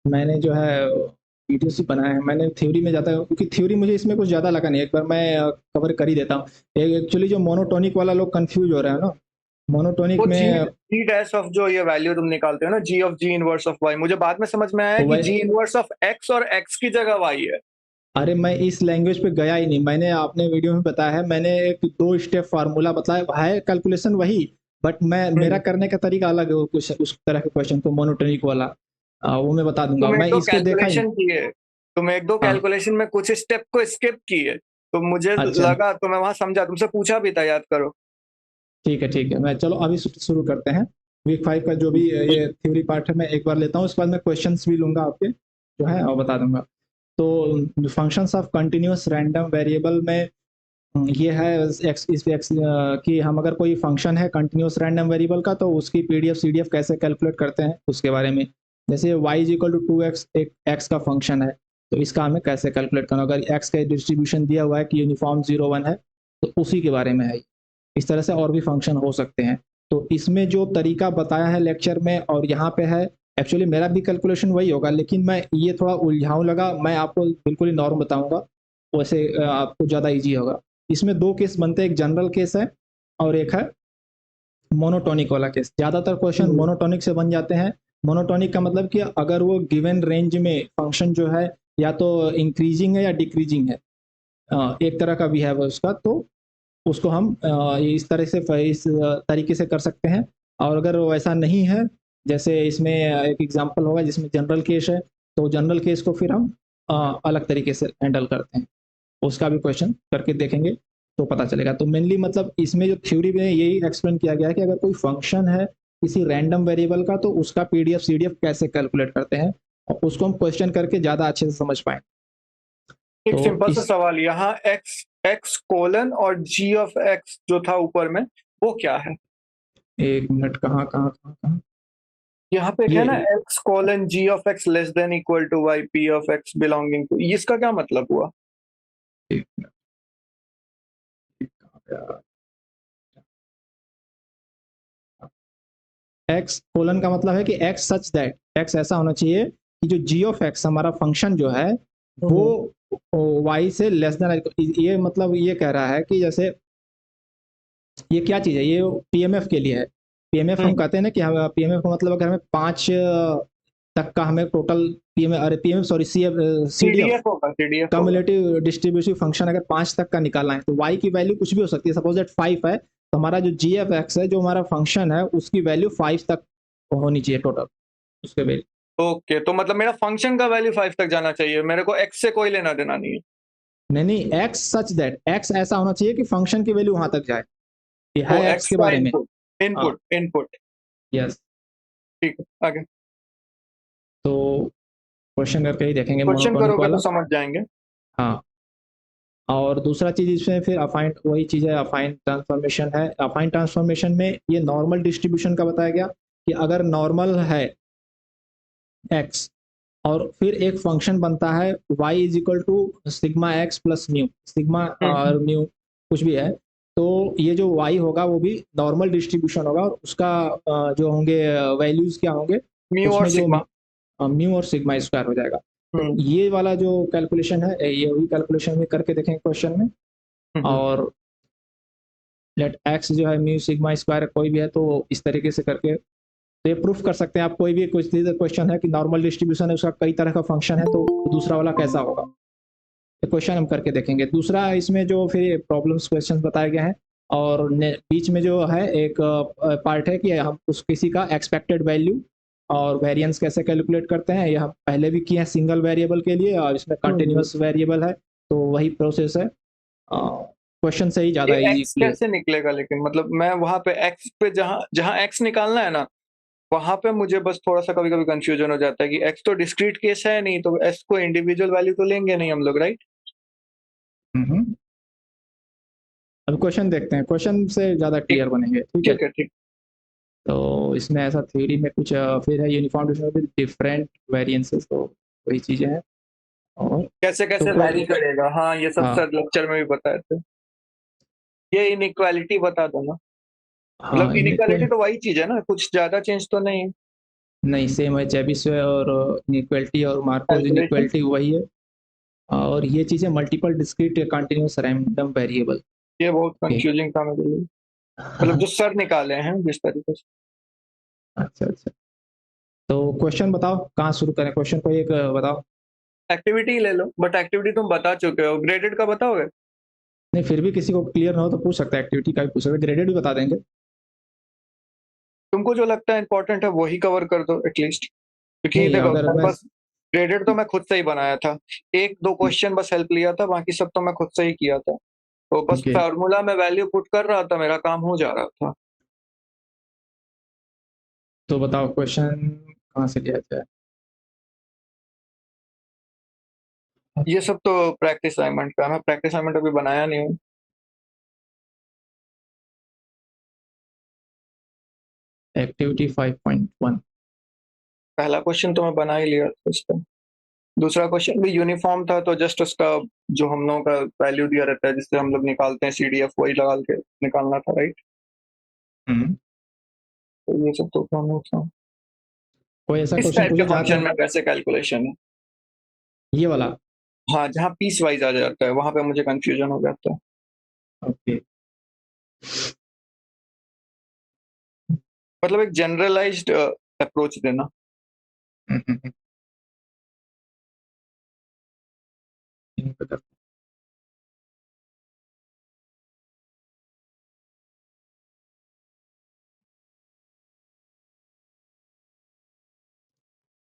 मैंने जो है वीडियोस ही बनाए हैं। मैंने थ्योरी में ज़्यादा, क्योंकि थ्योरी मुझे इसमें कुछ ज़्यादा लगा नहीं, एक बार मैं कवर कर ही देता हूँ। एक्चुअली जो मोनोटोनिक वाला लोग कंफ्यूज हो रहे हैं ना, मोनोटोनिक वो जी में जी डैश ऑफ जो ये वैल्यू तुम निकालते हो ना, G of G inverse of Y, मुझे बाद में समझ में आया कि वह, जी इनवर्स ऑफ एक्स और एक्स की जगह वाई है। अरे मैं इस लैंग्वेज पे गया ही नहीं, मैंने अपने वीडियो में बताया है, मैंने एक 2 स्टेप फार्मूला बताया है, कैलकुलेशन वही, बट मैं मेरा हम्म। करने का तरीका अलग है, वो कुछ उस तरह के क्वेश्चन को मोनोटोनिक वाला वो मैं बता दूंगा, तुम एक मैं दो इसको देखा ही नहीं। कैलकुलेशन किए, तुम एक दो हाँ, कैलकुलेशन में कुछ स्टेप को स्किप किए, तो मुझे अच्छा, लगा, तो मैं वहां समझा, तुमसे पूछा भी था, याद करो। ठीक है, मैं चलो अभी शुरू करते हैं। वीक 5 का जो भी ये थ्योरी पार्ट है मैं एक बार लेता हूँ, उसके बाद मैं क्वेश्चंस भी लूंगा आपके जो है और बता दूंगा। तो functions of continuous random variable में ये है एक्स इस एक्स कि हम अगर कोई फंक्शन है कंटिन्यूअस रैंडम वेरिएबल का, तो उसकी पीडीएफ सीडीएफ कैसे कैलकुलेट करते हैं उसके बारे में। जैसे y is equal to 2x, एक x का फंक्शन है, तो इसका हमें कैसे कैलकुलेट करना, अगर x का डिस्ट्रीब्यूशन दिया हुआ है कि यूनिफॉर्म 0 1 है, तो उसी के बारे में है। इस तरह से और भी फंक्शन हो सकते हैं। तो इसमें जो तरीका बताया है लेक्चर में और यहाँ पे है, एक्चुअली मेरा भी कैलकुलेशन वही होगा, लेकिन मैं ये थोड़ा उलझाऊ लगा, मैं आपको बिल्कुल ही नॉर्म बताऊंगा, वैसे आपको ज़्यादा ईजी होगा। इसमें 2 केस बनते हैं, एक जनरल केस है और एक है मोनोटोनिक वाला केस। ज़्यादातर क्वेश्चन हम्म। मोनोटोनिक से बन जाते हैं। मोनोटोनिक का मतलब कि अगर वो गिवन रेंज में फंक्शन जो है या तो इंक्रीजिंग है या डिक्रीजिंग है, एक तरह का भी है उसका, तो उसको हम इस तरह से इस तरीके से कर सकते हैं। और अगर वैसा नहीं है, जैसे इसमें एक एग्जांपल होगा जिसमें जनरल केस है, तो जनरल केस को फिर हम अलग तरीके से हैंडल करते हैं, उसका भी क्वेश्चन करके देखेंगे तो पता चलेगा। तो मेनली मतलब इसमें जो थ्योरी में यही एक्सप्लेन किया गया है कि अगर कोई फंक्शन है किसी रैंडम वेरिएबल का, तो उसका पीडीएफ सीडीएफ कैसे कैलकुलेट करते हैं और उसको हम क्वेश्चन करके ज़्यादा अच्छे से समझ पाए। एक तो सिंपल सा इस सवाल, यहाँ एक्स एक्स कोलन और जी ऑफ एक्स जो था ऊपर में, वो क्या है? 1 मिनट, कहाँ कहाँ कहाँ कहाँ यहाँ पे एक है ना, ये x colon g of x less than equal to y p of x belonging to, इसका क्या मतलब हुआ? एक मिनट, कहाँ गया? एक्स कोलन का मतलब है कि एक्स सच दैट, एक्स ऐसा होना चाहिए कि जो जी ऑफ एक्स हमारा फंक्शन जो है वो हम्म। वाई से लेस देन, ये मतलब ये कह रहा है कि जैसे ये क्या चीज़ है, ये पीएमएफ के लिए है। पीएमएफ हम हम्म। कहते हैं ना कि हम पीएमएफ का मतलब अगर हमें 5 तक का हमें टोटल पीएमएफ, अरे पीएमएफ सॉरी सीडीएफ, सीडीएफ होगा, सीडीएफ होगा। कम्युलेटिव डिस्ट्रीब्यूटिव फंक्शन अगर 5 तक का निकालना है, तो वाई की वैल्यू कुछ भी हो सकती है, सपोज दैट 5 है, तो हमारा जो जी एफ एक्स है जो हमारा फंक्शन है उसकी वैल्यू 5 तक होनी चाहिए टोटल, उसके वैल्यू। ओके, तो मतलब मेरा फंक्शन का वैल्यू 5 तक जाना चाहिए, मेरे को एक्स से कोई लेना देना नहीं है। नहीं नहीं, एक्स सच दैट, एक्स ऐसा होना चाहिए कि फंक्शन की वैल्यू वहां तक जाए, ये ओ, है एक्स एक्स के का बारे में। इनपुट, हाँ, इनपुट इनपुट। यस। ठीक है, आगे। तो क्वेश्चन करके ही देखेंगे क्वेश्चन मोनोटोनिक करोगे तो वाला। समझ जाएंगे। हाँ, और दूसरा चीज इसमें फिर अफाइन, वही चीज है, अफाइन ट्रांसफॉर्मेशन है। अफाइन ट्रांसफॉर्मेशन में ये नॉर्मल डिस्ट्रीब्यूशन का बताया गया कि अगर नॉर्मल है एक्स और फिर एक फंक्शन बनता है y is equal to sigma X plus mu, sigma hmm. और म्यू कुछ भी है, तो ये जो y होगा वो भी नॉर्मल डिस्ट्रीब्यूशन होगा, और उसका जो होंगे वैल्यूज क्या होंगे, म्यू और उसमें जो सिग्मा। म्यू और सिग्मा स्क्वायर हो जाएगा। तो हम्म। ये वाला जो कैलकुलेशन है ये वही कैलकुलेशन में करके देखेंगे क्वेश्चन में। हम्म। और लेट एक्स जो है म्यू सिग्मा स्क्वायर कोई भी है, तो इस तरीके से करके तो ये प्रूफ कर सकते हैं आप। कोई भी क्वेश्चन है कि नॉर्मल डिस्ट्रीब्यूशन है, उसका कई तरह का फंक्शन है, तो दूसरा वाला कैसा होगा, ये क्वेश्चन हम करके देखेंगे। दूसरा इसमें जो फिर प्रॉब्लम्स क्वेश्चन बताए गए हैं, और बीच में जो है एक पार्ट है कि हम उस किसी का एक्सपेक्टेड वैल्यू और वेरिएंस कैसे कैलकुलेट करते हैं, ये हम पहले भी किए हैं सिंगल वेरिएबल के लिए, और इसमें हम्म। कंटिन्यूस वेरिएबल है, तो वही प्रोसेस है। क्वेश्चन से ही ये ज़्यादा इजी एक्स क्लियर। कैसे निकलेगा लेकिन, मतलब मैं वहां पे एक्स पे, जहां जहां एक्स निकालना है ना, वहां पे मुझे बस थोड़ा सा कभी कभी कंफ्यूजन हो जाता है कि एक्स तो डिस्क्रीट केस है नहीं, तो एक्स को इंडिविजुअल वैल्यू तो लेंगे नहीं हम लोग, राइट? अब क्वेश्चन देखते हैं, क्वेश्चन से ज़्यादा ठीक। क्लियर बनेंगे, ठीक है। ठीक है, ठीक। तो इसमें ऐसा थ्योरी में कुछ फिर है uniform distribution with different variances, तो वही चीज़ें हैं। और कैसे तो कैसे वैरी करेगा, हाँ, ये सब हाँ सर लेक्चर में भी बताए थे। ये इनइक्वालिटी बता दो ना। हाँ, मतलब इनइक्वालिटी तो वही चीज है ना, कुछ ज्यादा चेंज तो नहीं है। नहीं सेम है, चेबिशेव और इनइक्वालिटी और मार्कोव कैलकुलेशन? इनइक्वालिटी वही है। और ये चीज़ें multiple discrete continuous random variable. ये बहुत ओके। कंफ्यूजिंग था मेरे लिए, मतलब जो सर निकाले हैं जिस तरीके से। अच्छा अच्छा, तो क्वेश्चन बताओ कहाँ शुरू करें, क्वेश्चन कोई एक बताओ। एक्टिविटी ले लो, बट एक्टिविटी तुम बता चुके हो, ग्रेडेड का बताओगे? नहीं फिर भी किसी को क्लियर ना हो तो पूछ सकता है, एक्टिविटी का भी पूछ सकता है, ग्रेडेड भी बता देंगे। तुमको जो लगता है इंपॉर्टेंट है वही कवर कर दो एटलीस्ट, क्योंकि नहीं देखो अगर मेरे मैं पास ग्रेडेड तो मैं खुद से ही बनाया था, एक दो क्वेश्चन बस हेल्प लिया था, बाकी सब तो मैं खुद से ही किया था। तो बस ओके, फार्मूला में वैल्यू पुट कर रहा था, मेरा काम हो जा रहा था। तो बताओ क्वेश्चन कहाँ से लिया जाए। ये सब तो प्रैक्टिस असाइनमेंट का है, मैं प्रैक्टिस असाइनमेंट अभी बनाया नहीं हूँ। एक्टिविटी 5.1। पहला क्वेश्चन तो मैं बना ही लिया था इसका, दूसरा क्वेश्चन भी यूनिफॉर्म था, तो जस्ट उसका जो हम लोगों का वैल्यू दिया रहता है जिससे हम लोग निकालते हैं सीडीएफ, वही लगा के निकालना था, राइट? हम्म। तो ये सब तो काम था। कोई ऐसा किस क्वेश्चन टाइप के पूछे जहाँ फंक्शन तक में वैसे कैलकुलेशन है? ये वाला। हाँ, जहाँ पीस वाइज आ जाता है वहां पे मुझे कंफ्यूजन हो जाता है। ओके। मतलब एक जनरलाइज्ड अप्रोच देना। हम्म।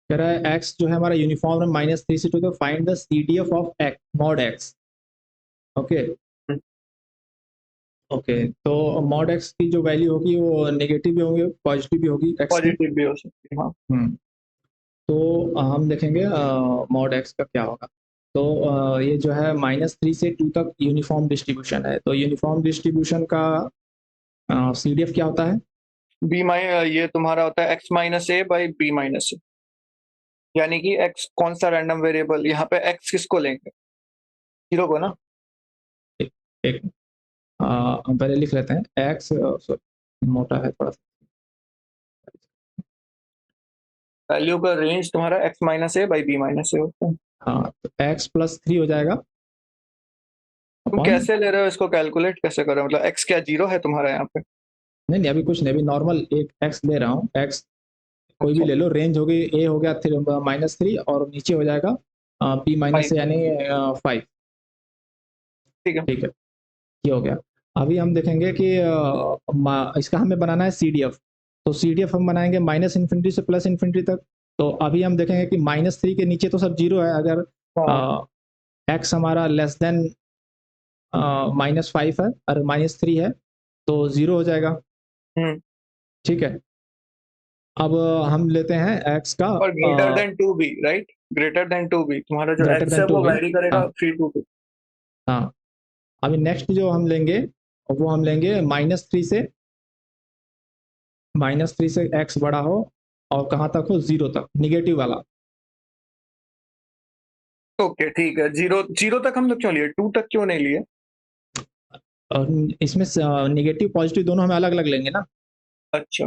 कह रहा है एक्स जो है हमारा यूनिफॉर्म है -3 से 2, तो find the CDF of x mod x. Okay. Okay, तो मॉड एक्स की जो वैल्यू होगी वो नेगेटिव भी होगी पॉजिटिव भी होगी एक्स की। पॉजिटिव भी हो सकती है, हाँ। हम्म। तो हम देखेंगे मॉड एक्स का क्या होगा। तो ये जो है -3 से 2 तक यूनिफॉर्म डिस्ट्रीब्यूशन है, तो यूनिफॉर्म डिस्ट्रीब्यूशन का सीडीएफ क्या होता है। बी माइ ये तुम्हारा होता है X minus A by B minus A, यानी कि एक्स कौन सा रैंडम वेरिएबल, यहाँ पे एक्स किसको लेंगे? जीरो को ना। एक, एक हम पहले लिख लेते हैं एक्स, सॉरी मोटा है थोड़ा सा। वैल्यू का रेंज तुम्हारा X minus A by B minus A होता है। हाँ तो x+3 हो जाएगा तुम अपॉन। कैसे ले रहे हो इसको, कैलकुलेट कैसे कर रहे हो? मतलब एक्स क्या जीरो है तुम्हारा यहाँ पे? नहीं नहीं अभी कुछ नहीं, अभी नॉर्मल एक x ले रहा हूँ, x कोई भी अच्छा, ले लो, रेंज होगी a हो गया -3 और नीचे हो जाएगा b माइनस फाइन, यानी 5। ठीक है। ठीक है, ये हो गया। अभी हम देखेंगे कि इसका हमें बनाना है सीडीएफ। तो सीडीएफ हम बनाएंगे -∞ से +∞ तक। तो अभी हम देखेंगे कि -3 के नीचे तो सब जीरो है, अगर हाँ, एक्स हमारा लेस देन -5 है और -3 है तो जीरो हो जाएगा। हम्म। ठीक है, अब हम लेते हैं एक्स का और greater than two b, right? Greater than two b, तुम्हारा जो ग्रेटर एक्स देन है टू वो भी। वैरी करेगा हाँ 3 to 2। हाँ। अभी नेक्स्ट जो हम लेंगे वो हम लेंगे -3 से एक्स बड़ा हो और कहाँ तक हो, जीरो तक, निगेटिव वाला। ओके, ठीक है, जीरो जीरो तक हम लोग क्यों लिए, टू तक क्यों नहीं लिए? और इसमें निगेटिव पॉजिटिव दोनों हमें अलग अलग लेंगे ना। अच्छा।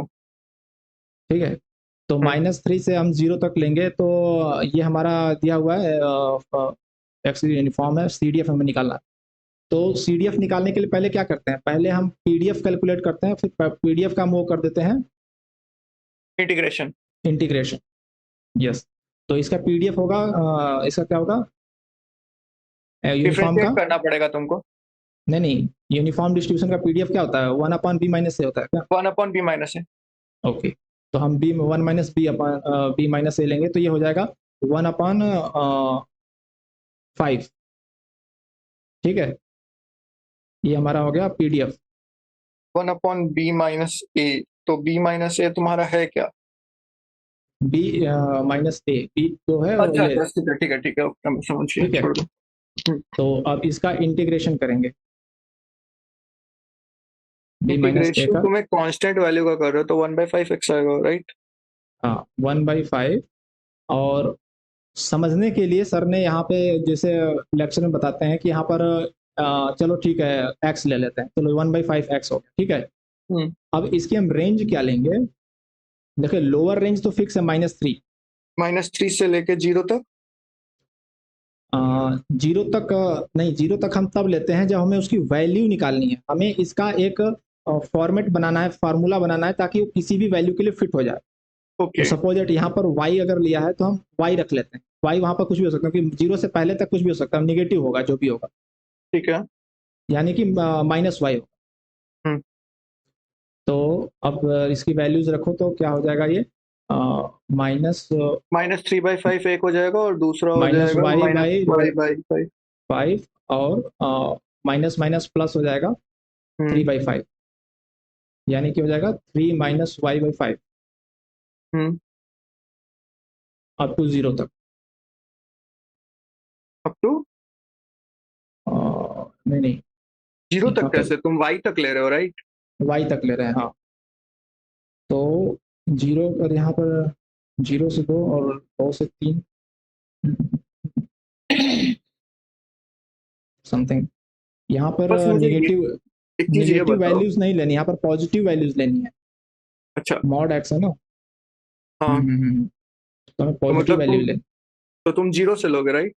ठीक है, तो हम्म। -3 से हम जीरो तक लेंगे, तो ये हमारा दिया हुआ है एक्स यूनिफॉर्म है, सीडीएफ हमें निकालना है। तो सीडीएफ निकालने के लिए पहले क्या करते हैं, पहले हम पीडीएफ कैलकुलेट करते हैं, फिर पीडीएफ का हम वो कर देते हैं इंटीग्रेशन। इंटीग्रेशन। यस, तो इसका पीडीएफ होगा इसका क्या होगा यूनिफॉर्म का। डिफरेंशिएट करना पड़ेगा तुमको। नहीं नहीं, यूनिफॉर्म डिस्ट्रीब्यूशन का पीडीएफ क्या होता है, 1/b-a होता है क्या। 1/b - है। ओके, तो हम बी 1 - b/b-a लेंगे, तो ये हो जाएगा 1/5। ठीक है, ये हमारा हो गया पीडीएफ। 1/b - ए, तो b - ए तुम्हारा है क्या? b-a, बी जो है वो अच्छा ये। अच्छा, ठीक है ठीक है ठीक है, ओके, मैं समझ गया, ठीक है, छोड़ दो। हम्म। तो अब इसका इंटीग्रेशन करेंगे b-a इंटीग्रेशन का। तुम एक कांस्टेंट वैल्यू का कर रहे हो तो 1/5x आएगा, राइट? हाँ 1/5। और समझने के लिए सर ने यहाँ पे जैसे लेक्चर में बताते हैं कि यहाँ पर चलो ठीक है एक्स ले लेते हैं, चलो 1/5 एक्स हो गया, ठीक है। हम्म। अब इसकी हम रेंज क्या लेंगे, देखिए लोअर रेंज तो फिक्स है -3। -3 से लेके 0 तक? जीरो तक नहीं, जीरो तक हम तब लेते हैं जब हमें उसकी वैल्यू निकालनी है। हमें इसका एक फॉर्मेट बनाना है, फार्मूला बनाना है, ताकि वो किसी भी वैल्यू के लिए फिट हो जाए। तो ओके, सपोज दैट यहाँ पर y अगर लिया है तो हम y रख लेते हैं। y वहाँ पर कुछ भी हो सकता है, क्योंकि जीरो से पहले तक कुछ भी हो सकता है, निगेटिव होगा जो भी होगा, ठीक है। यानी कि -y होगा। हम्म, तो अब इसकी वैल्यूज रखो तो क्या हो जाएगा ये, माइनस -3/5 एक हो जाएगा और दूसरा हो माइनस जाएगा वाई बाई -y/5। 5, और माइनस माइनस प्लस हो जाएगा हम्म 3/5, यानी कि हो जाएगा 3 - y/5 हम्म अप टू 0 तक। अप टू नहीं नहीं, 0 यहाँ तक पर कैसे? तुम y तक ले रहे हो, राइट? y तक ले रहे हैं, हाँ। तो जीरो पर यहाँ पर 0 से 2 और 2 से 3 समथिंग। यहाँ पर बस मुझे निगेटिव एक चीज ये निगेटिव बताओ। वैल्यूज नहीं लेनी, यहाँ पर पॉजिटिव वैल्यूज लेनी है। अच्छा। मॉड एक्स है ना। हाँ, तो हमें तो पॉजिटिव मतलब वैल्यू लेनी। तो तुम 0 से लोगे, राइट?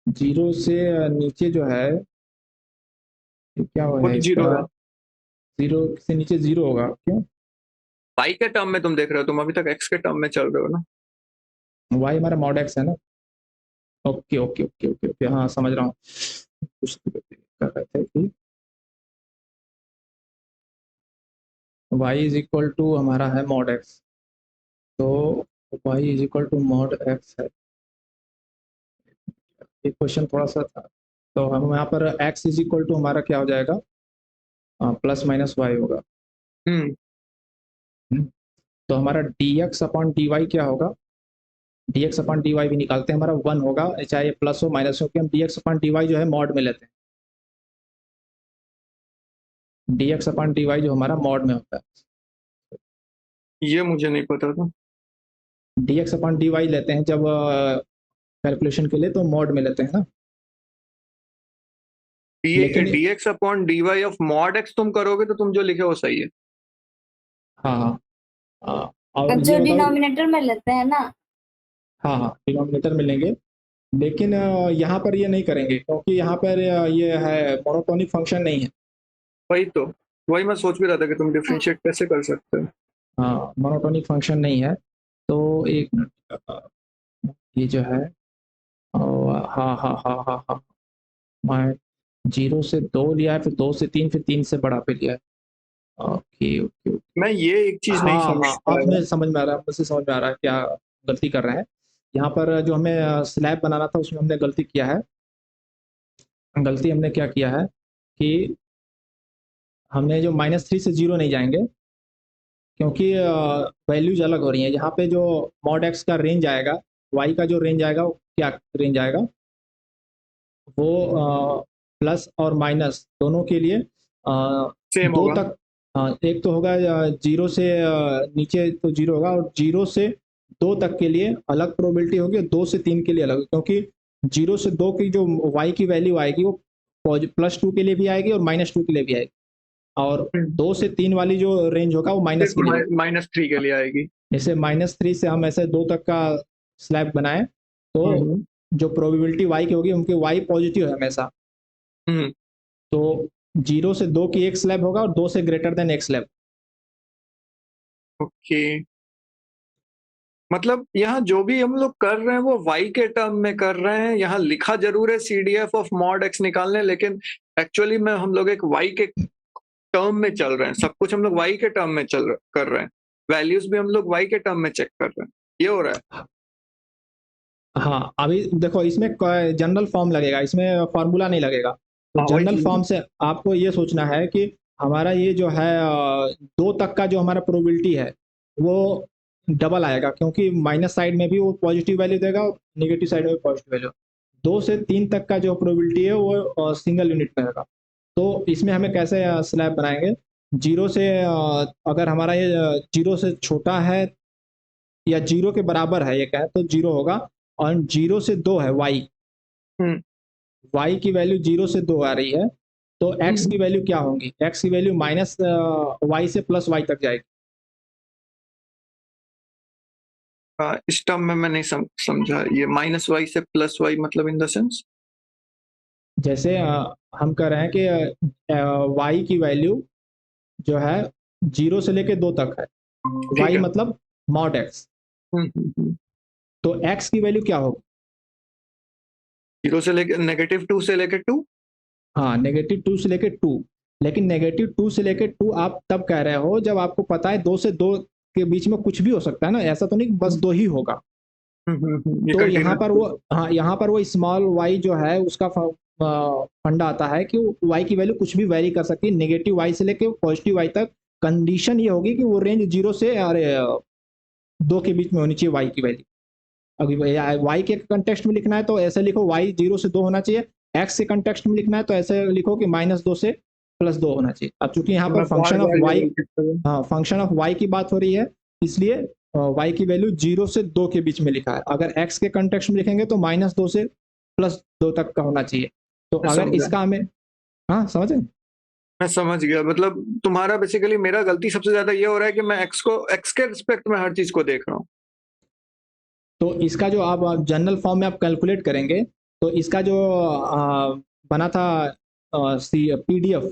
जीरो से नीचे जो है, ये क्या हो वो है तो इसका, 0 है। जीरो से नीचे जीरो होगा क्यों। y के टर्म में तुम देख रहे हो, तुम अभी तक x के टर्म में चल रहे हो ना? वाई हमारा मॉड एक्स है ना। Okay okay okay okay okay, हाँ समझ रहा हूँ। कुछ तो कर रहे थे कि वाई इज इक्वल टू हमारा है मॉड एक्स, तो y is equal to mod x है। ये क्वेश्चन थोड़ा सा था, तो हम यहाँ पर एक्स इज इक्वल टू हमारा क्या हो जाएगा, प्लस माइनस वाई होगा। हम्म हम्म, तो हमारा d x upon d y क्या होगा, d x upon d y भी निकालते हैं, हमारा 1 होगा, चाहे ये प्लस हो माइनस हो, कि हम d x upon d y जो है मॉड में लेते हैं। D x upon d y जो हमारा मॉड में होता है, ये मुझे नहीं पता था। D x upon d y लेते हैं जब कैलकुलेशन के लिए, तो मॉड में लेते हैं ना। लेकिन dx upon dy of mod x तुम करोगे तो तुम जो लिखे वो सही है। हाँ हाँ, और जो ये बताओ, डिनोमिनेटर में लेते हैं ना। हाँ हाँ डिनोमिनेटर में लेंगे, लेकिन यहाँ पर ये नहीं करेंगे, क्योंकि यहाँ पर ये है मोनोटोनिक फंक्शन नहीं है। वही तो, वही मैं सोच भी रहा था कि तुम डिफरेंशिएट कैसे कर सकते हो। हाँ मोनोटोनिक फंक्शन नहीं है। तो एक मिनट, ये जो है, हाँ हाँ हाँ हाँ हाँ, मैं 0 से 2 लिया है, फिर 2 से 3, फिर 3 से बड़ा पे लिया है। ओके ओके ओके, मैं ये एक चीज नहीं हाँ समझ हाँ, अब पाया। मुझे समझ में आ रहा है, मुझे समझ में आ रहा है क्या गलती कर रहे हैं। यहाँ पर जो हमें स्लैब बनाना था उसमें हमने गलती किया है। गलती हमने क्या किया है कि हमने जो -3 से 0 नहीं जाएंगे, क्योंकि वैल्यूज अलग हो रही हैं। यहाँ पे जो मॉड एक्स का रेंज आएगा, वाई का जो रेंज आएगा, वो क्या रेंज आएगा, वो प्लस और माइनस दोनों के लिए सेम दो होगा। तक, एक तो होगा 0 से नीचे तो 0 होगा, और 0 से 2 तक के लिए अलग प्रोबेबिलिटी होगी, और 2 से 3 के लिए अलग, क्योंकि 0 से 2 की जो y की वैल्यू आएगी वो +2 के लिए भी आएगी और -2 के लिए भी आएगी, और 2 से 3 वाली जो रेंज होगा वो माइनस सिर्फ के लिए होगा। -3 के लिए आएगी। जैसे -3 से हम ऐसे 2 तक का स्लैब बनाए, तो हम्म जो प्रोबेबिलिटी y की होगी, उनकी y पॉजिटिव है हमेशा, हम्म तो 0 से 2 की एक स्लैब होगा और 2 से ग्रेटर देन एक स्लैब। ओके, मतलब यहाँ जो भी हम लोग कर रहे हैं वो y के टर्म में कर रहे हैं। यहाँ लिखा जरूर है CDF ऑफ मॉड x निकालने, लेकिन एक्चुअली में हम लोग एक y के टर्म में चल रहे हैं। सब कुछ हम लोग y के टर्म में कर रहे हैं। वैल्यूज भी हम लोग y के टर्म में चेक कर रहे हैं। ये हो रहा है। हाँ अभी देखो, इसमें जनरल फॉर्म लगेगा, इसमें फार्मूला नहीं लगेगा। तो हाँ, वही जनरल चीज फॉर्म है। से आपको ये सोचना है कि हमारा ये जो है 2 तक का जो हमारा प्रोबेबिलिटी है वो डबल आएगा, क्योंकि माइनस साइड में भी वो पॉजिटिव वैल्यू देगा और निगेटिव साइड में भी पॉजिटिव वैल्यू। 2 से 3 तक का जो प्रोबेबिलिटी है वो सिंगल यूनिट में होगा। तो इसमें हमें कैसे स्लैब बनाएंगे, जीरो से अगर हमारा ये 0 से छोटा है या 0 के बराबर है ये कहें तो 0 होगा, और 0 से 2 है y, हम्म y की वैल्यू 0 से 2 आ रही है, तो x की हम्म वैल्यू क्या होंगी, x की वैल्यू माइनस y से प्लस y तक जाएगी। इस टर्म में मैं नहीं समझा, ये माइनस वाई से प्लस वाई मतलब इन द सेंस? जैसे हम कह रहे हैं कि y की वैल्यू जो है 0 से लेके 2 तक है, ठीक y है। मतलब मॉड x, हम्म। तो x की वैल्यू क्या होगी? 0 से लेके -2 से लेके 2। हाँ, -2 से लेके 2, लेकिन -2 से लेके 2 आप तब कह रहे हो जब आपको पता है 2 से 2 के बीच में कुछ भी हो सकता है ना, ऐसा तो नहीं बस 2 ही होगा। ये तो यहाँ कंटिन्यूस। पर वो, हाँ, यहाँ पर वो स्मॉल y जो है उसका फंडा आता है कि y की वैल्यू कुछ भी वेरी कर सकती है, नेगेटिव y से लेके पॉजिटिव y तक। कंडीशन ये होगी कि वो रेंज 0 से अरे 2 के बीच में होनी चाहिए y की वैल्यू। अभी y के कंटेक्स्ट में लिखना है तो ऐसे लिखो y 0 से 2 होना चाहिए, x के कंटेक्स्ट में लिखना है तो ऐसे लिखो कि -2 से +2 होना चाहिए। अब चूंकि यहाँ पर मैं बार फंक्शन ऑफ बार ये y, रिपीट करूँ। हाँ, फंक्शन ऑफ y की बात हो रही है, इसलिए y की वैल्यू 0 से 2 के बीच में लिखा है। अगर x के कंटेक्स्ट में लिखेंगे तो -2 से +2 तक का होना चाहिए। तो मैं अगर समझा, इसका हमें, हाँ, समझे? मैं समझ गया। मतलब तुम्हारा बेसिकली, मेरा गलती सबसे ज्यादा ये हो रहा है कि मैं एक्स के रिस्पेक्ट में हर चीज को देख रहा हूँ। तो इसका जो आप जनरल फॉर्म में आप कैलकुलेट करेंगे तो इसका जो बना था पीडीएफ,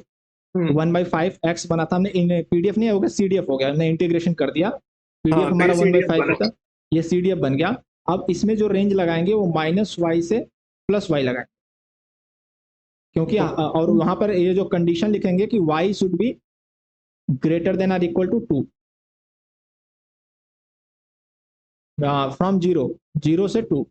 हम्म। 1/5 x बना था हमने, इन पीडीएफ नहीं हो गया, सीडीएफ हो गया, हमने इंटीग्रेशन कर दिया। पीडीएफ हाँ, तो ये हमारा वन बाई सीडीएफ फाइव बना। था, ये सीडीएफ बन गया। अब इसमें जो रेंज लगाएंगे वो -y से +y लगाएंगे, क्योंकि और वहां पर ये जो कंडीशन लिखेंगे कि y should be greater than or equal to 2 from 0 से 2।